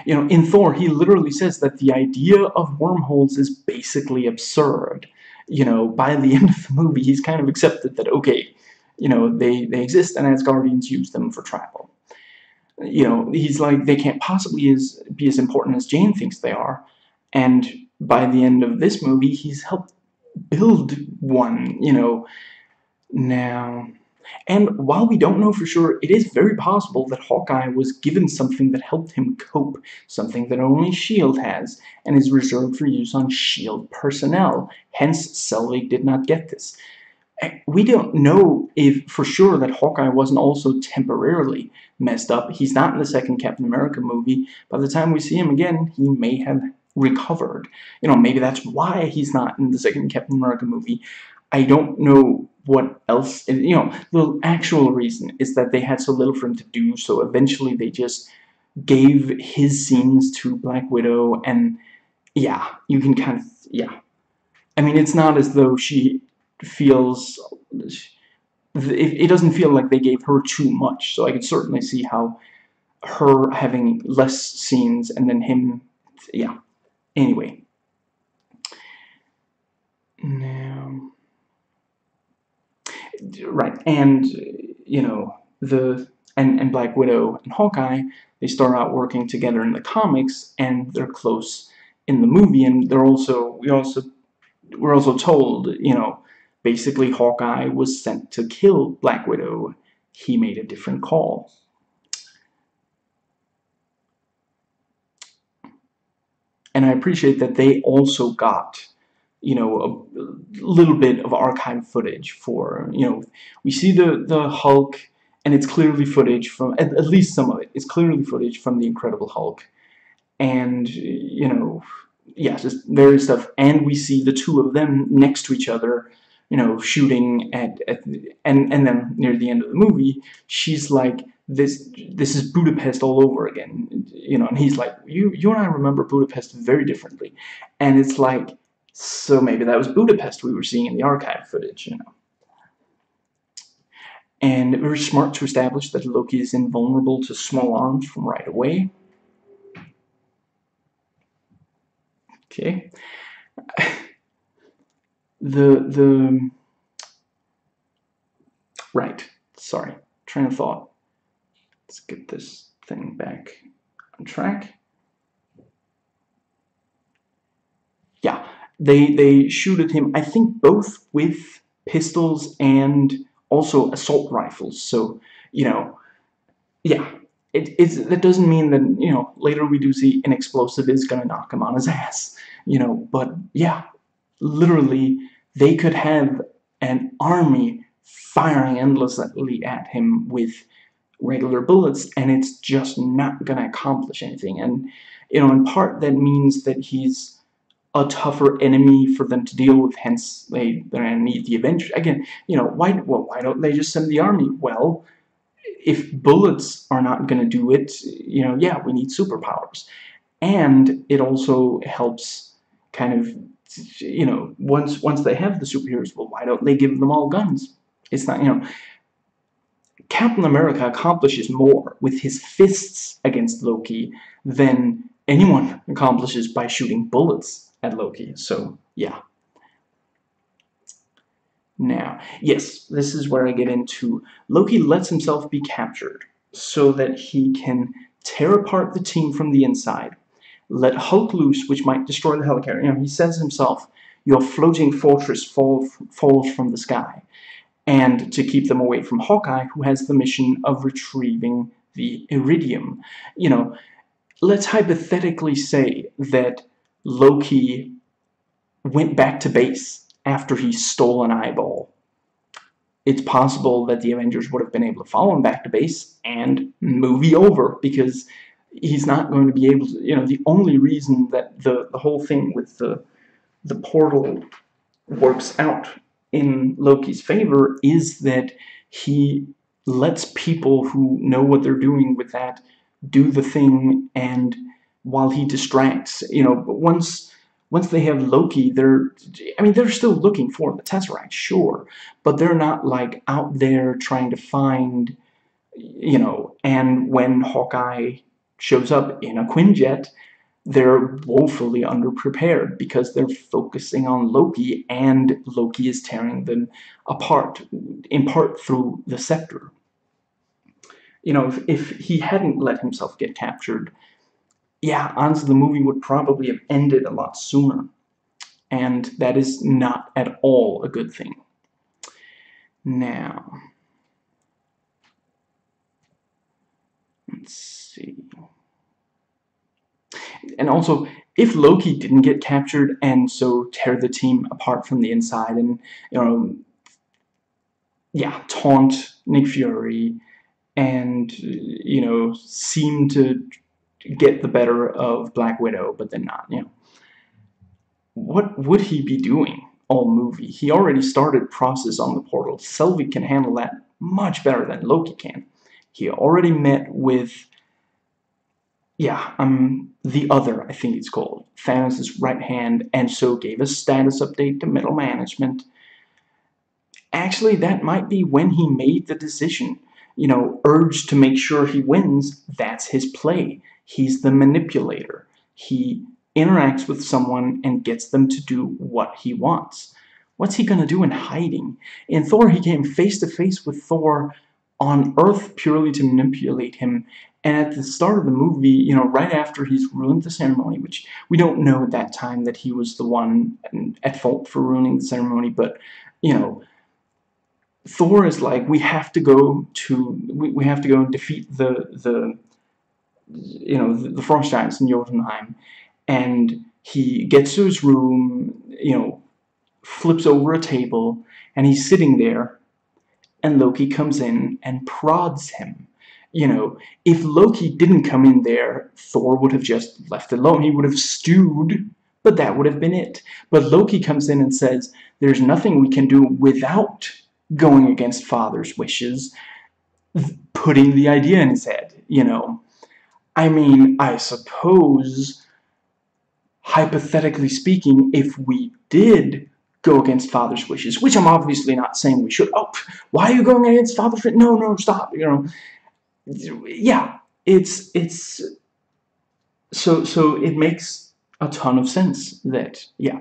in Thor, he literally says that the idea of wormholes is basically absurd. By the end of the movie, he's kind of accepted that, okay, they exist and Asgardians use them for travel. He's like, they can't possibly be as important as Jane thinks they are. And by the end of this movie, he's helped build one, now. And while we don't know for sure, it is very possible that Hawkeye was given something that helped him cope, something that only S.H.I.E.L.D. has, and is reserved for use on S.H.I.E.L.D. personnel. Hence, Selvig did not get this. We don't know if for sure that Hawkeye wasn't also temporarily messed up. He's not in the second Captain America movie. By the time we see him again, he may have recovered. Maybe that's why he's not in the second Captain America movie. I don't know what else. The actual reason is that they had so little for him to do, so eventually they just gave his scenes to Black Widow, and yeah, you can kind of, yeah. I mean, it's not as though she feels, it doesn't feel like they gave her too much, so I could certainly see how her having less scenes and then him, yeah. Anyway. Now, right, and and Black Widow and Hawkeye, they start out working together in the comics, and they're close in the movie, and we're also told, basically Hawkeye was sent to kill Black Widow. He made a different call. And I appreciate that they also got, a little bit of archive footage for, we see the Hulk, and it's clearly footage from, at least some of it, it's clearly footage from the Incredible Hulk. And, yeah, just various stuff. And we see the two of them next to each other, shooting and then near the end of the movie, she's like, this is Budapest all over again, and he's like, you and I remember Budapest very differently. And it's like, so maybe that was Budapest we were seeing in the archive footage, And very smart to establish that Loki is invulnerable to small arms from right away. Okay. Right, sorry, train of thought. Let's get this thing back on track. Yeah, they shoot at him, I think, both with pistols and also assault rifles. So, yeah, that doesn't mean that, later we do see an explosive is going to knock him on his ass, but yeah, literally, they could have an army firing endlessly at him with regular bullets, and it's just not going to accomplish anything. And, in part, that means that he's a tougher enemy for them to deal with, hence they're going to need the Avengers. Again, why don't they just send the army? Well, if bullets are not going to do it, yeah, we need superpowers. And it also helps kind of you know, once they have the superheroes, well, why don't they give them all guns? It's not, you know, Captain America accomplishes more with his fists against Loki than anyone accomplishes by shooting bullets at Loki. So, yeah. Now, yes, this is where I get into Loki lets himself be captured so that he can tear apart the team from the inside, let Hulk loose, which might destroy the helicarrier. You know, he says himself, your floating fortress falls from the sky, and to keep them away from Hawkeye, who has the mission of retrieving the iridium. You know, let's hypothetically say that Loki went back to base after he stole an eyeball. It's possible that the Avengers would have been able to follow him back to base and movie over, because he's not going to be able to, you know, the only reason that the whole thing with the portal works out in Loki's favor is that he lets people who know what they're doing with that do the thing, and while he distracts, you know, once they have Loki, they're still looking for the Tesseract, sure, but they're not like out there trying to find, you know, and when Hawkeye shows up in a Quinjet, they're woefully underprepared because they're focusing on Loki, and Loki is tearing them apart, in part through the scepter. You know, if he hadn't let himself get captured, yeah, honestly, the movie would probably have ended a lot sooner, and that is not at all a good thing. Now, let's see. And also, if Loki didn't get captured and so tear the team apart from the inside and, you know, yeah, taunt Nick Fury and, you know, seem to get the better of Black Widow, but then not, you know, what would he be doing all movie? He already started process on the portal. Sylvie can handle that much better than Loki can. He already met with, yeah, the Other, I think it's called, Thanos' right hand, and so gave a status update to middle management. Actually, that might be when he made the decision. You know, urged to make sure he wins, that's his play. He's the manipulator. He interacts with someone and gets them to do what he wants. What's he gonna do in hiding? In Thor, he came face to face with Thor on Earth purely to manipulate him. And at the start of the movie, you know, right after he's ruined the ceremony, which we don't know at that time that he was the one at fault for ruining the ceremony, but, you know, Thor is like, we have to go and defeat the you know, the frost giants in Jotunheim, and he gets to his room, you know, flips over a table, and he's sitting there, and Loki comes in and prods him. You know, if Loki didn't come in there, Thor would have just left it alone. He would have stewed, but that would have been it. But Loki comes in and says, there's nothing we can do without going against Father's wishes, putting the idea in his head, you know. I mean, I suppose, hypothetically speaking, if we did go against Father's wishes, which I'm obviously not saying we should. Oh, why are you going against Father's wishes? No, no, stop, you know. Yeah, it's so it makes a ton of sense that, yeah.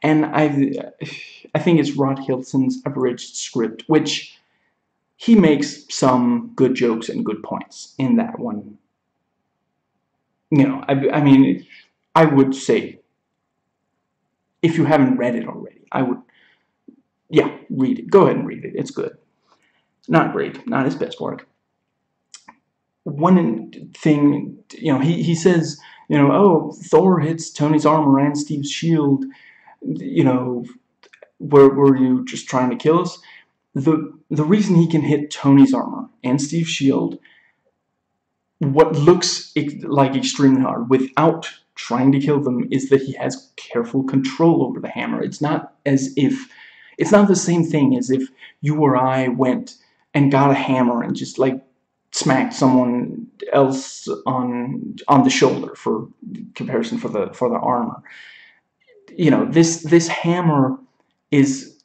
And I think it's Rod Hilton's abridged script, which he makes some good jokes and good points in that one. You know, I mean, I would say, if you haven't read it already, I would, yeah, read it. Go ahead and read it. It's good. Not great. Not his best work. One thing, you know, he says, you know, oh, Thor hits Tony's armor and Steve's shield. You know, were you just trying to kill us? The reason he can hit Tony's armor and Steve's shield, what looks like extremely hard, without trying to kill them, is that he has careful control over the hammer. It's not as if, it's not the same thing as if you or I went and got a hammer and just like smacked someone else on the shoulder for comparison for the armor. You know, this hammer is,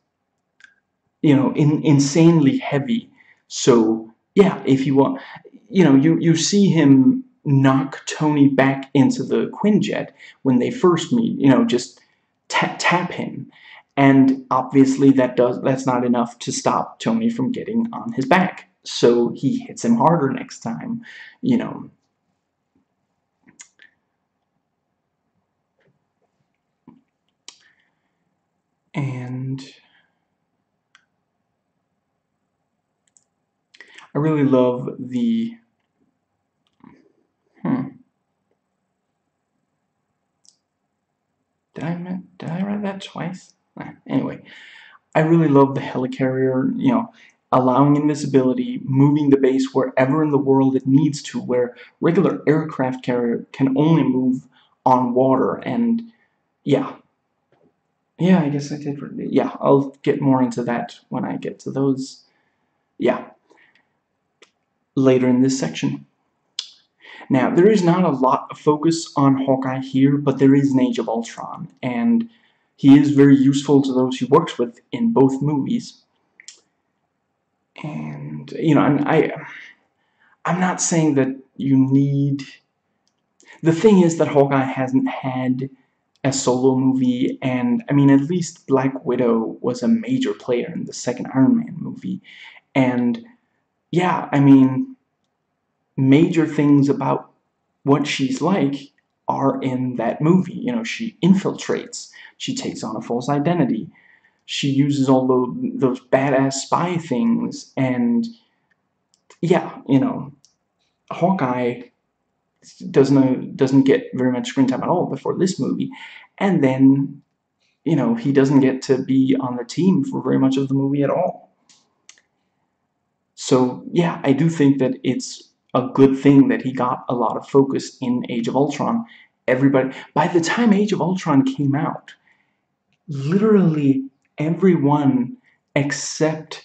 you know, insanely heavy. So yeah, if you want, you know, you see him knock Tony back into the Quinjet when they first meet. You know, just tap him, and obviously that's not enough to stop Tony from getting on his back. So he hits him harder next time. You know, and I really love the. Did I write that twice? Anyway, I really love the helicarrier, you know, allowing invisibility, moving the base wherever in the world it needs to, where regular aircraft carrier can only move on water. And yeah, I guess I did. Yeah, I'll get more into that when I get to those. Yeah, later in this section. Now, there is not a lot of focus on Hawkeye here, but there is an Age of Ultron, and he is very useful to those he works with in both movies. And, you know, I'm not saying that you need... The thing is that Hawkeye hasn't had a solo movie, and, I mean, at least Black Widow was a major player in the second Iron Man movie. And, yeah, I mean, major things about what she's like are in that movie. You know, she infiltrates, she takes on a false identity, she uses all those badass spy things, and yeah, you know, Hawkeye doesn't get very much screen time at all before this movie, and then, you know, he doesn't get to be on the team for very much of the movie at all. So yeah, I do think that it's a good thing that he got a lot of focus in Age of Ultron. Everybody, by the time Age of Ultron came out, literally everyone except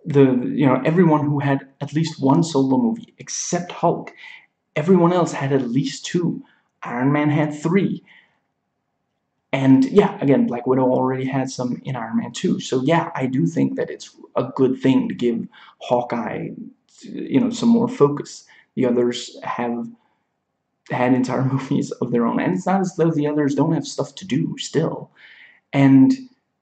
everyone who had at least one solo movie, except Hulk, everyone else had at least two. Iron Man had three. And yeah, again, Black Widow already had some in Iron Man 2. So yeah, I do think that it's a good thing to give Hawkeye, you know, some more focus. The others have had entire movies of their own, and it's not as though the others don't have stuff to do still. And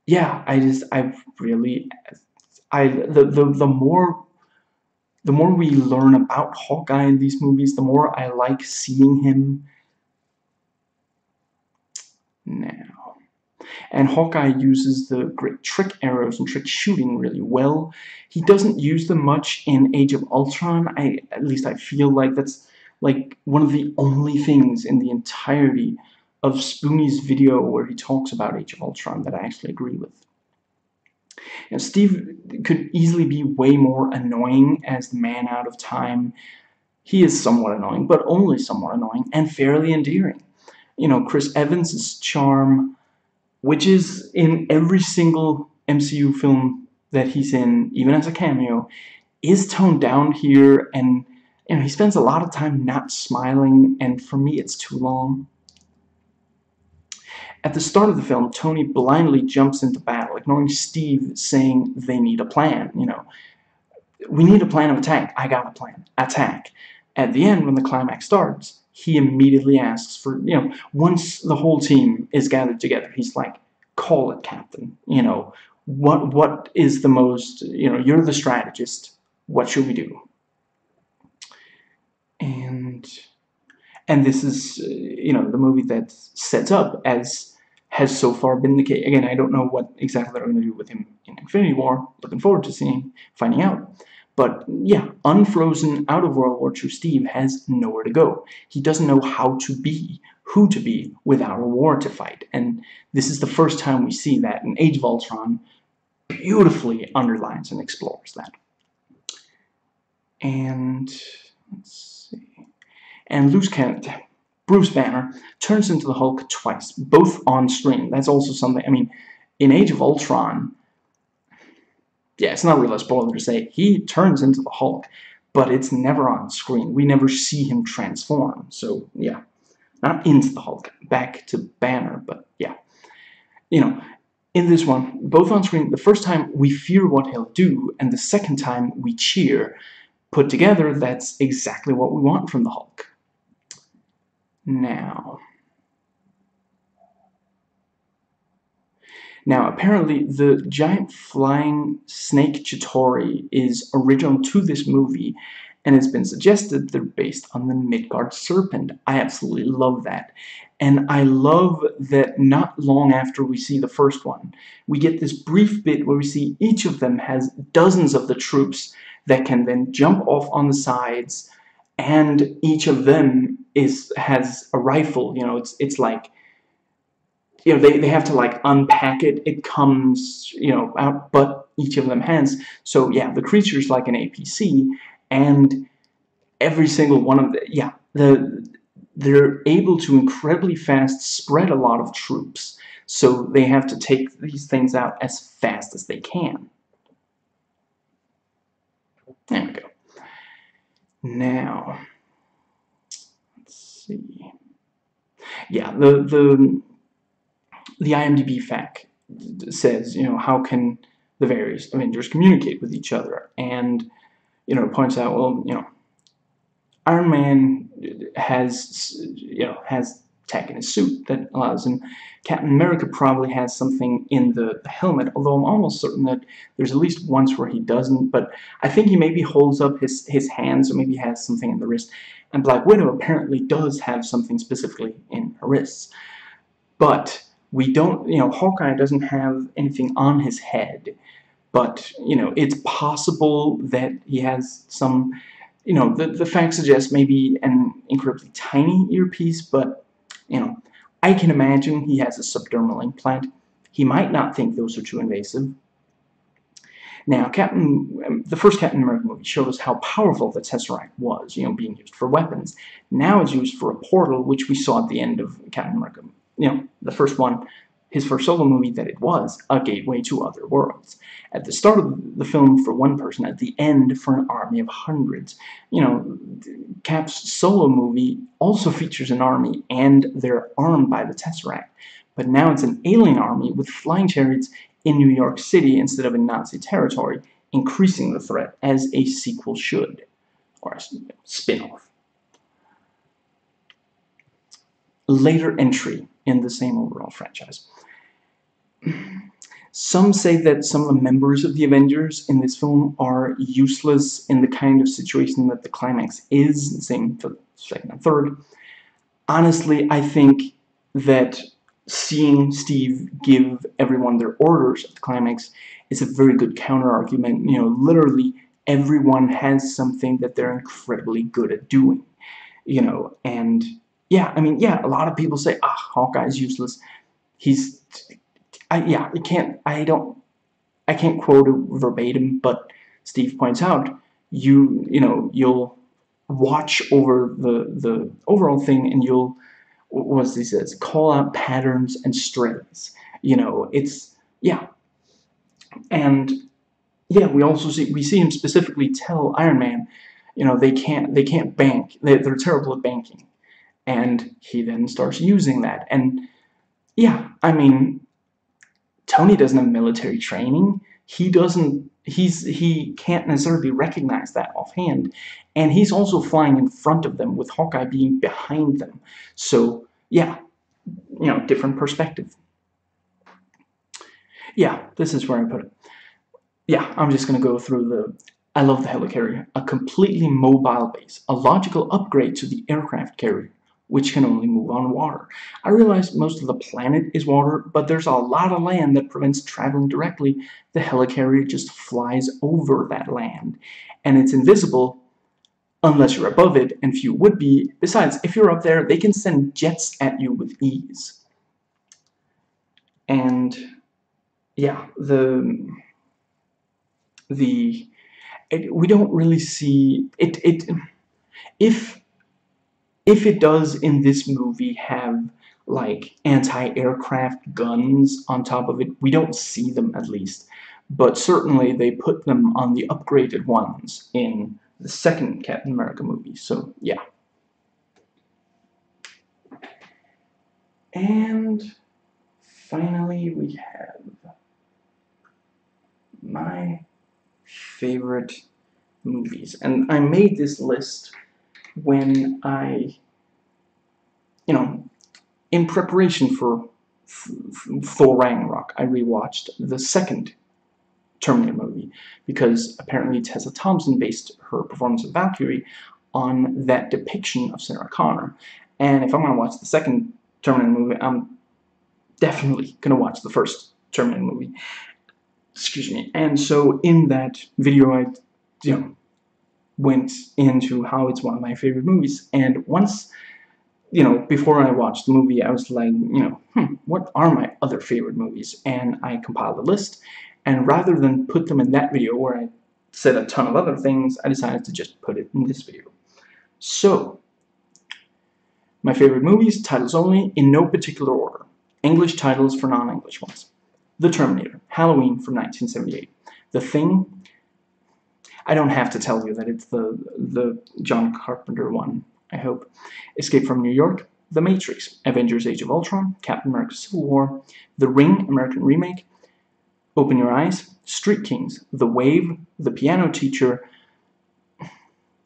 yeah, the more we learn about Hawkeye in these movies, the more I like seeing him now. And Hawkeye uses the great trick arrows and trick shooting really well. He doesn't use them much in Age of Ultron. At least I feel like that's like one of the only things in the entirety of Spoonie's video where he talks about Age of Ultron that I actually agree with. Now, Steve could easily be way more annoying as the man out of time. He is somewhat annoying, but only somewhat annoying, and fairly endearing. You know, Chris Evans' charm, which is in every single MCU film that he's in, even as a cameo, is toned down here, and you know, he spends a lot of time not smiling, and for me it's too long. At the start of the film, Tony blindly jumps into battle, ignoring Steve saying they need a plan. You know, we need a plan of attack. I got a plan. Attack. At the end, when the climax starts, he immediately asks for, you know, once the whole team is gathered together, he's like, call it, Captain. You know, what is the most, you know, you're the strategist. What should we do? And this is, you know, the movie that sets up as has so far been the case. Again, I don't know what exactly they're going to do with him in Infinity War. Looking forward to finding out. But yeah, unfrozen, out of World War II Steve has nowhere to go. He doesn't know how to be, who to be, without a war to fight. And this is the first time we see that, and Age of Ultron beautifully underlines and explores that. And let's see. And Bruce Banner turns into the Hulk twice, both on screen. That's also something, I mean, in Age of Ultron, yeah, it's not really a spoiler to say, he turns into the Hulk, but it's never on screen. We never see him transform. So yeah, not into the Hulk, back to Banner, but yeah. You know, in this one, both on screen, the first time we fear what he'll do, and the second time we cheer. Put together, that's exactly what we want from the Hulk. Now, apparently, the giant flying snake Chitauri is original to this movie, and it's been suggested they're based on the Midgard serpent. I absolutely love that. And I love that not long after we see the first one, we get this brief bit where we see each of them has dozens of the troops that can then jump off on the sides, and each of them has a rifle. You know, it's like, you know, they have to like unpack it. It comes, you know, out, but each of them has. So yeah, the creature's like an APC, and every single one of they're able to incredibly fast spread a lot of troops. So they have to take these things out as fast as they can. There we go. Now, let's see. Yeah, the IMDb fact says, you know, how can the various Avengers communicate with each other? And, you know, it points out, well, you know, Iron Man has tech in his suit that allows him. Captain America probably has something in the helmet, although I'm almost certain that there's at least once where he doesn't, but I think he maybe holds up his hands, or maybe has something in the wrist. And Black Widow apparently does have something specifically in her wrists. But we don't, you know, Hawkeye doesn't have anything on his head, but, you know, it's possible that he has some, you know, the facts suggest maybe an incredibly tiny earpiece, but, you know, I can imagine he has a subdermal implant. He might not think those are too invasive. Now, the first Captain America movie showed us how powerful the Tesseract was, you know, being used for weapons. Now it's used for a portal, which we saw at the end of Captain America. You know, the first one, his first solo movie, that it was a gateway to other worlds. At the start of the film for one person, at the end for an army of hundreds. You know, Cap's solo movie also features an army, and they're armed by the Tesseract. But now it's an alien army with flying chariots in New York City instead of in Nazi territory, increasing the threat, as a sequel should, or a spin-off. Later entry in the same overall franchise. Some say that some of the members of the Avengers in this film are useless in the kind of situation that the climax is, the same for the second and third. Honestly, I think that seeing Steve give everyone their orders at the climax is a very good counter-argument. You know, literally everyone has something that they're incredibly good at doing. You know, and yeah, I mean, yeah, a lot of people say, Hawkeye's useless. I can't quote it verbatim, but Steve points out, you'll watch over the overall thing, and you'll, what he says, call out patterns and strays. You know, it's, yeah. And yeah, we see him specifically tell Iron Man, you know, they can't bank. They're terrible at banking. And he then starts using that. And yeah, I mean, Tony doesn't have military training. He can't necessarily recognize that offhand. And he's also flying in front of them, with Hawkeye being behind them. So yeah, you know, different perspective. Yeah, this is where I put it. Yeah, I'm just gonna go through I love the helicarrier. A completely mobile base, a logical upgrade to the aircraft carrier, which can only move on water. I realize most of the planet is water, but there's a lot of land that prevents traveling directly. The helicarrier just flies over that land, and it's invisible unless you're above it, and few would be. Besides, if you're up there, they can send jets at you with ease. And yeah, we don't really see it. If it does in this movie have like anti-aircraft guns on top of it, we don't see them, at least. But certainly they put them on the upgraded ones in the second Captain America movie. So yeah. And finally, we have my favorite movies. And I made this list when I, in preparation for Thor Ragnarok, I rewatched the second Terminator movie because apparently Tessa Thompson based her performance of Valkyrie on that depiction of Sarah Connor. And if I'm going to watch the second Terminator movie, I'm definitely going to watch the first Terminator movie. Excuse me. And so in that video, I, went into how it's one of my favorite movies. And once, before I watched the movie, I was like, what are my other favorite movies? And I compiled a list. And rather than put them in that video where I said a ton of other things, I decided to just put it in this video. So, my favorite movies, titles only, in no particular order. English titles for non-English ones. The Terminator, Halloween from 1978. The Thing, I don't have to tell you that it's the John Carpenter one, I hope. Escape from New York, The Matrix, Avengers Age of Ultron, Captain America Civil War, The Ring, American remake, Open Your Eyes, Street Kings, The Wave, The Piano Teacher.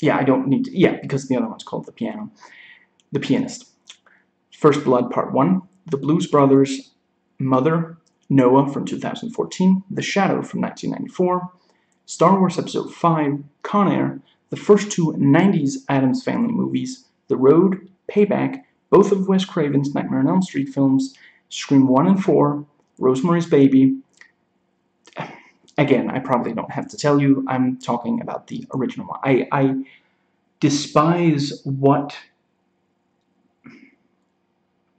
Yeah, I don't need to, yeah, because the other one's called The Pianist. First Blood Part 1, The Blues Brothers, Mother, Noah from 2014, The Shadow from 1994, Star Wars Episode 5, Con Air, the first two 90s Addams Family movies, The Road, Payback, both of Wes Craven's Nightmare on Elm Street films, Scream 1 and 4, Rosemary's Baby. Again, I probably don't have to tell you, I'm talking about the original one. I despise what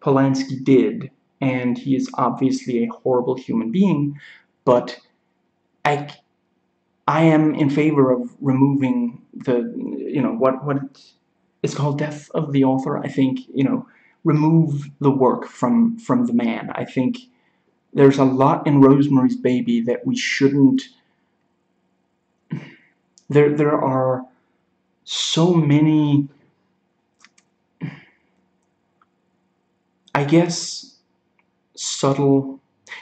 Polanski did, and he is obviously a horrible human being, but I am in favor of removing the, what it's called, death of the author. I think, remove the work from the man. I think there's a lot in Rosemary's Baby that we shouldn't. There are so many, I guess, subtle.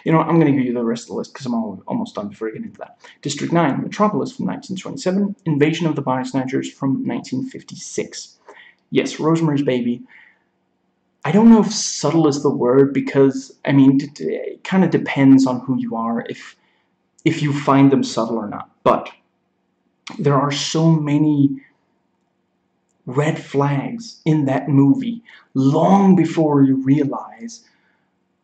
I'm going to give you the rest of the list because I'm almost done before I get into that. District 9, Metropolis from 1927, Invasion of the Body Snatchers from 1956. Yes, Rosemary's Baby. I don't know if subtle is the word because, it kind of depends on who you are, if you find them subtle or not. But there are so many red flags in that movie long before you realize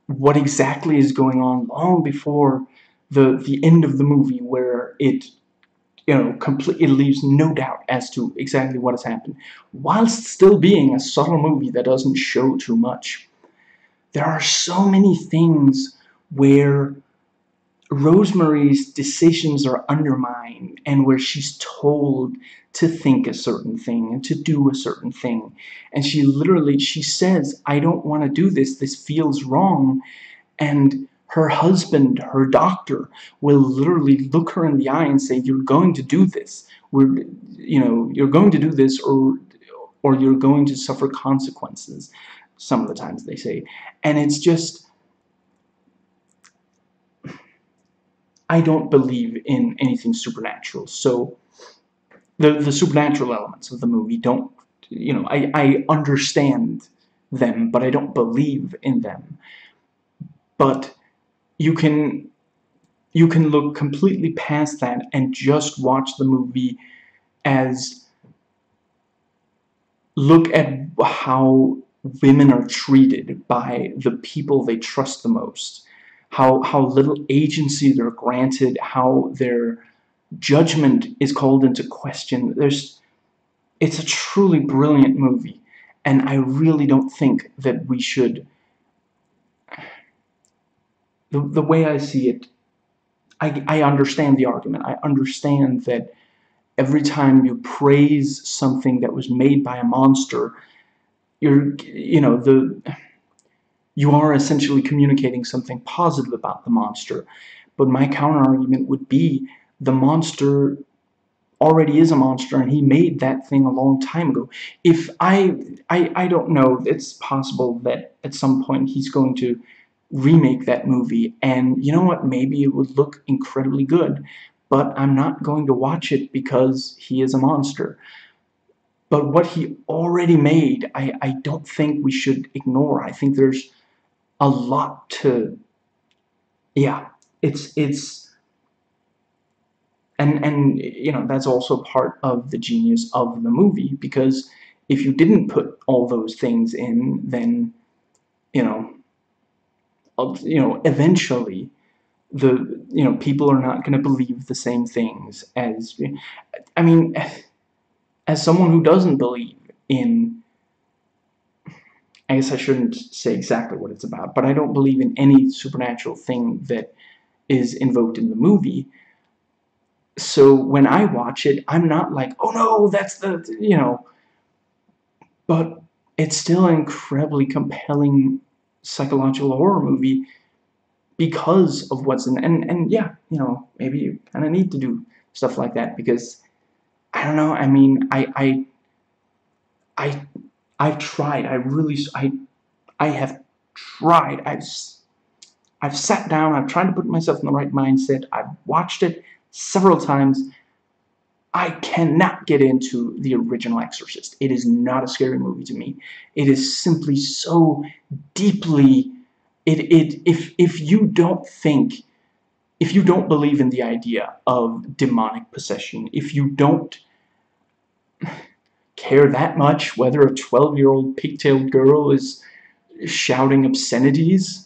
what exactly is going on, long before the end of the movie, where it completely leaves no doubt as to exactly what has happened, whilst still being a subtle movie that doesn't show too much. There are so many things where Rosemary's decisions are undermined, and where she's told to think a certain thing and to do a certain thing, and she says, I don't want to do this, this feels wrong, and her husband, her doctor, will literally look her in the eye and say, you're going to do this, you're going to do this, or you're going to suffer consequences, some of the times they say. And it's just, I don't believe in anything supernatural, so the supernatural elements of the movie don't, I understand them, but I don't believe in them. But you can look completely past that and just watch the movie as, look at how women are treated by the people they trust the most, how little agency they're granted, how their judgment is called into question. It's a truly brilliant movie, and I really don't think that we should. The way I see it, I understand the argument. I understand that every time you praise something that was made by a monster, you are essentially communicating something positive about the monster. But my counter argument would be, the monster already is a monster, and he made that thing a long time ago. If I don't know, it's possible that at some point he's going to remake that movie, and you know what, maybe it would look incredibly good, but I'm not going to watch it because he is a monster. But what he already made, I don't think we should ignore. I think there's a lot to, yeah, it's and you know, that's also part of the genius of the movie, because if you didn't put all those things in, then you know, eventually people are not going to believe the same things as, I mean, as someone who doesn't believe in, I guess I shouldn't say exactly what it's about, but I don't believe in any supernatural thing that is invoked in the movie. So when I watch it, I'm not like, oh no, that's but it's still an incredibly compelling psychological horror movie because of what's in, and yeah, maybe you kind of need to do stuff like that, because I don't know, I mean, I've tried, I have tried, I've sat down, I've tried to put myself in the right mindset, I've watched it several times. I cannot get into the original Exorcist. It is not a scary movie to me. It is simply so deeply, if you don't think, if you don't believe in the idea of demonic possession, if you don't care that much whether a 12-year-old pigtailed girl is shouting obscenities,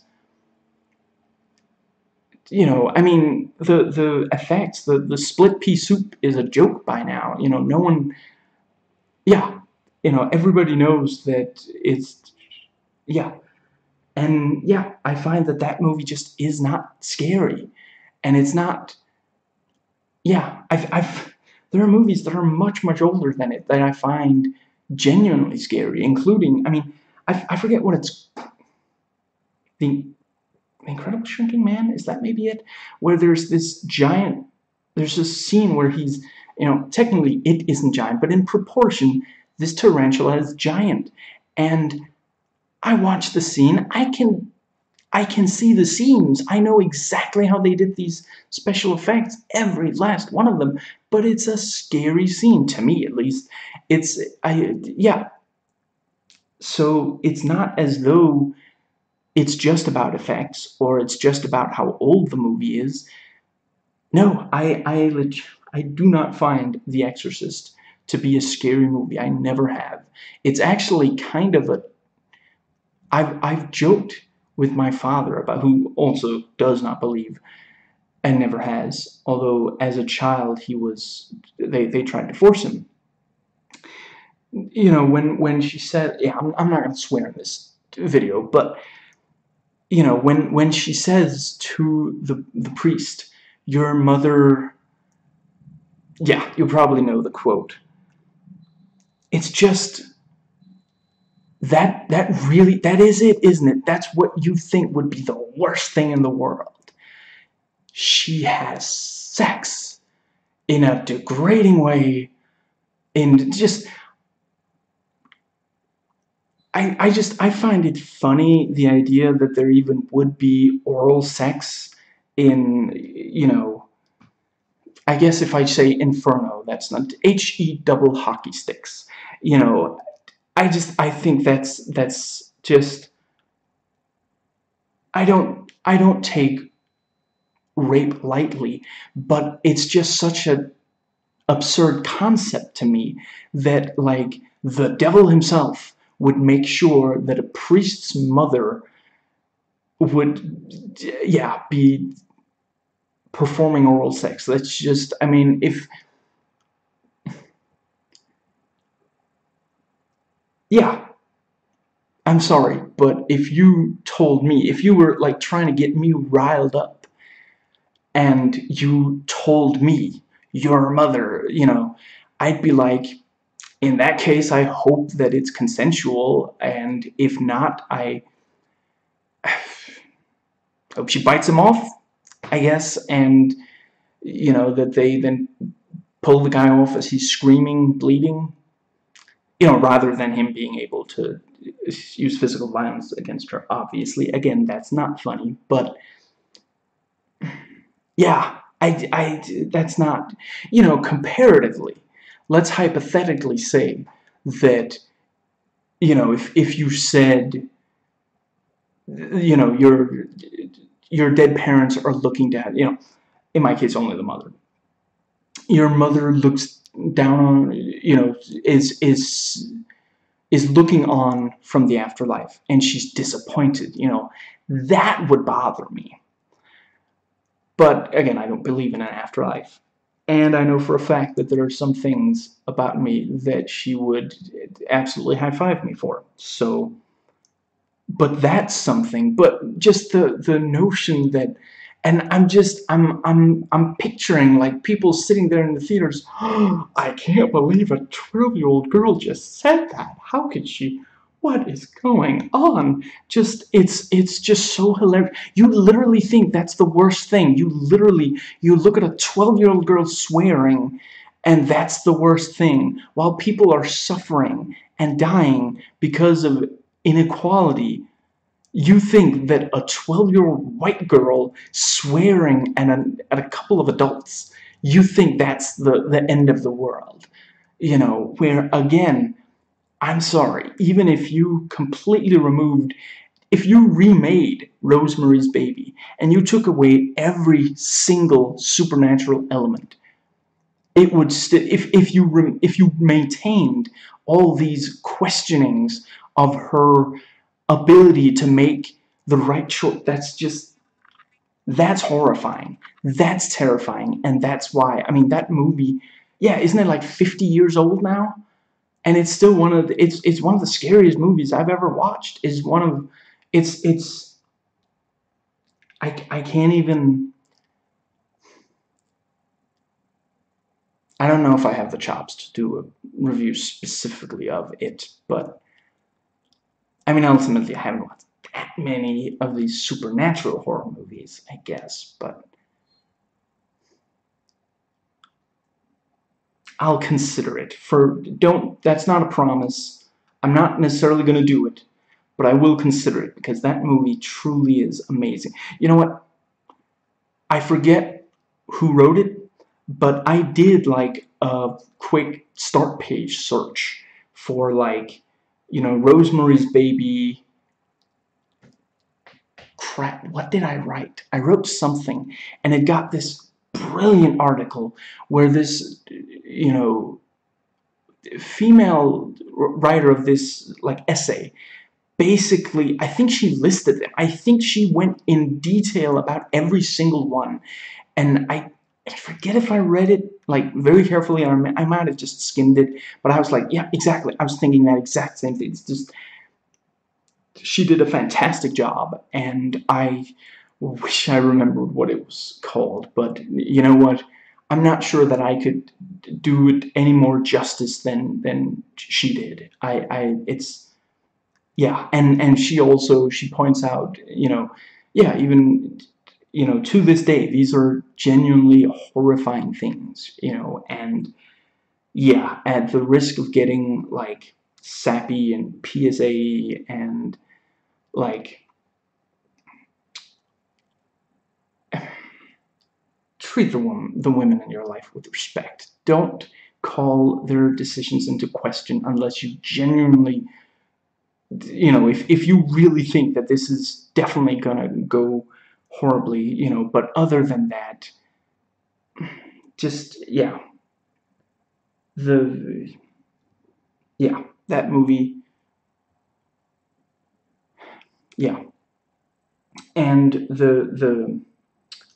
I mean, the effects, the split pea soup is a joke by now. No one, yeah, everybody knows that it's, yeah, and yeah, I find that that movie just is not scary, and it's not, yeah, there are movies that are much, much older than it that I find genuinely scary, including, I mean, I forget what it's, the Incredible Shrinking Man, is that maybe it? Where there's this giant, there's this scene where he's, technically it isn't giant, but in proportion, this tarantula is giant. And I watch the scene, I can see the seams. I know exactly how they did these special effects, every last one of them, but it's a scary scene, to me at least. Yeah. So it's not as though it's just about effects, or it's just about how old the movie is. No, I do not find The Exorcist to be a scary movie. I never have. It's actually kind of a, I've joked with my father about, who also does not believe and never has, although as a child he was, they tried to force him. When she said, yeah, I'm not going to swear in this video, but when she says to the priest, your mother, yeah, you probably know the quote. It's just that really, that is it, isn't it? That's what you think would be the worst thing in the world. She has sex in a degrading way, and just I find it funny, the idea that there even would be oral sex in, I guess if I say Inferno, that's not HE double hockey sticks. I think that's just, I don't take rape lightly, but it's just such an absurd concept to me that, like, the devil himself would make sure that a priest's mother would, yeah, be performing oral sex. That's just, I mean, if, yeah, I'm sorry, but if you told me, if you were like trying to get me riled up, and you told me your mother, I'd be like, in that case, I hope that it's consensual, and if not, I hope she bites him off, I guess, and, that they then pull the guy off as he's screaming, bleeding, rather than him being able to use physical violence against her. Obviously, again, that's not funny, but yeah, that's not, comparatively. Let's hypothetically say that, if you said, your dead parents are looking down, in my case, only the mother. Your mother looks down on, is looking on from the afterlife, and she's disappointed, that would bother me. But again, I don't believe in an afterlife. And I know for a fact that there are some things about me that she would absolutely high-five me for. So, but that's something. But just the notion that, and I'm picturing like people sitting there in the theaters. Oh, I can't believe a 12-year-old girl just said that. How could she? What is going on? It's just so hilarious. You literally think that's the worst thing. You look at a 12-year-old girl swearing, and that's the worst thing, while people are suffering and dying because of inequality. You think that a 12-year-old white girl swearing at a couple of adults, you think that's the end of the world. Where, again, I'm sorry, even if you completely removed, if you remade Rosemary's Baby and you took away every single supernatural element, it would still, if you maintained all these questionings of her ability to make the right choice, that's horrifying. That's terrifying, and that's why, I mean, that movie, yeah, isn't it like 50 years old now? And it's still it's one of the scariest movies I've ever watched. Is one of it's I can't even, I don't know if I have the chops to do a review specifically of it, but I mean, ultimately I haven't watched that many of these supernatural horror movies, I guess, but I'll consider it. That's not a promise. I'm not necessarily going to do it, but I will consider it, because that movie truly is amazing. You know what? I forget who wrote it, but I did like a quick start page search for, like, Rosemary's Baby. Crap, what did I write? I wrote something, and it got this brilliant article where this, female writer of this, like, essay, basically, I think she listed them. I think she went in detail about every single one, and I forget if I read it, like, very carefully, or I might have just skimmed it, but I was like, yeah, exactly. I was thinking that exact same thing. It's just, she did a fantastic job, and I wish I remembered what it was called, but you know what? I'm not sure that I could do it any more justice than she did. It's, yeah, and she points out, yeah, even, to this day, these are genuinely horrifying things, and yeah, at the risk of getting, like, sappy and PSA and, like, treat the women in your life with respect. Don't call their decisions into question unless you genuinely, if you really think that this is definitely gonna go horribly, but other than that, just, yeah, that movie, yeah, and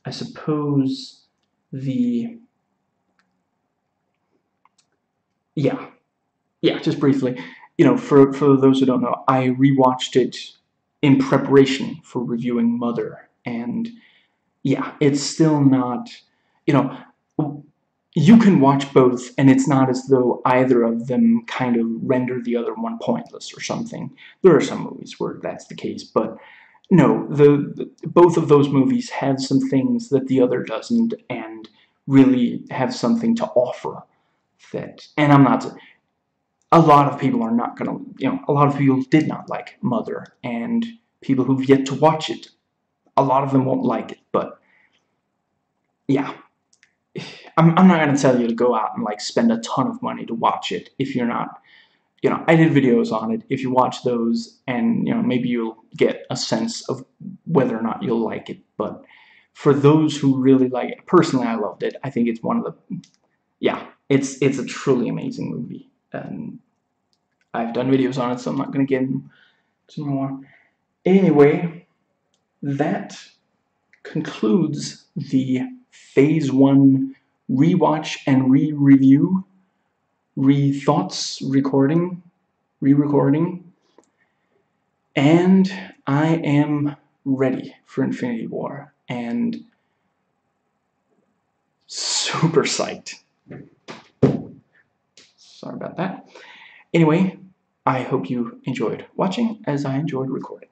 I suppose yeah, just briefly, for those who don't know, I rewatched it in preparation for reviewing Mother, and yeah, it's still not, you know, you can watch both, and it's not as though either of them kind of render the other one pointless or something. There are some movies where that's the case, but no, both of those movies have some things that the other doesn't, and really have something to offer. That, and I'm not, a lot of people are not gonna, a lot of people did not like Mother, and people who've yet to watch it, a lot of them won't like it, but yeah, I'm not gonna tell you to go out and like spend a ton of money to watch it if you're not, I did videos on it. If you watch those, and maybe you'll get a sense of whether or not you'll like it. But for those who really like it, personally, I loved it. I think it's one of the, yeah, it's a truly amazing movie, and I've done videos on it, so I'm not gonna get into more. Anyway, that concludes the Phase 1 rewatch and re-review, re-thoughts re-recording, and I am ready for Infinity War, and super psyched. Sorry about that. Anyway, I hope you enjoyed watching as I enjoyed recording.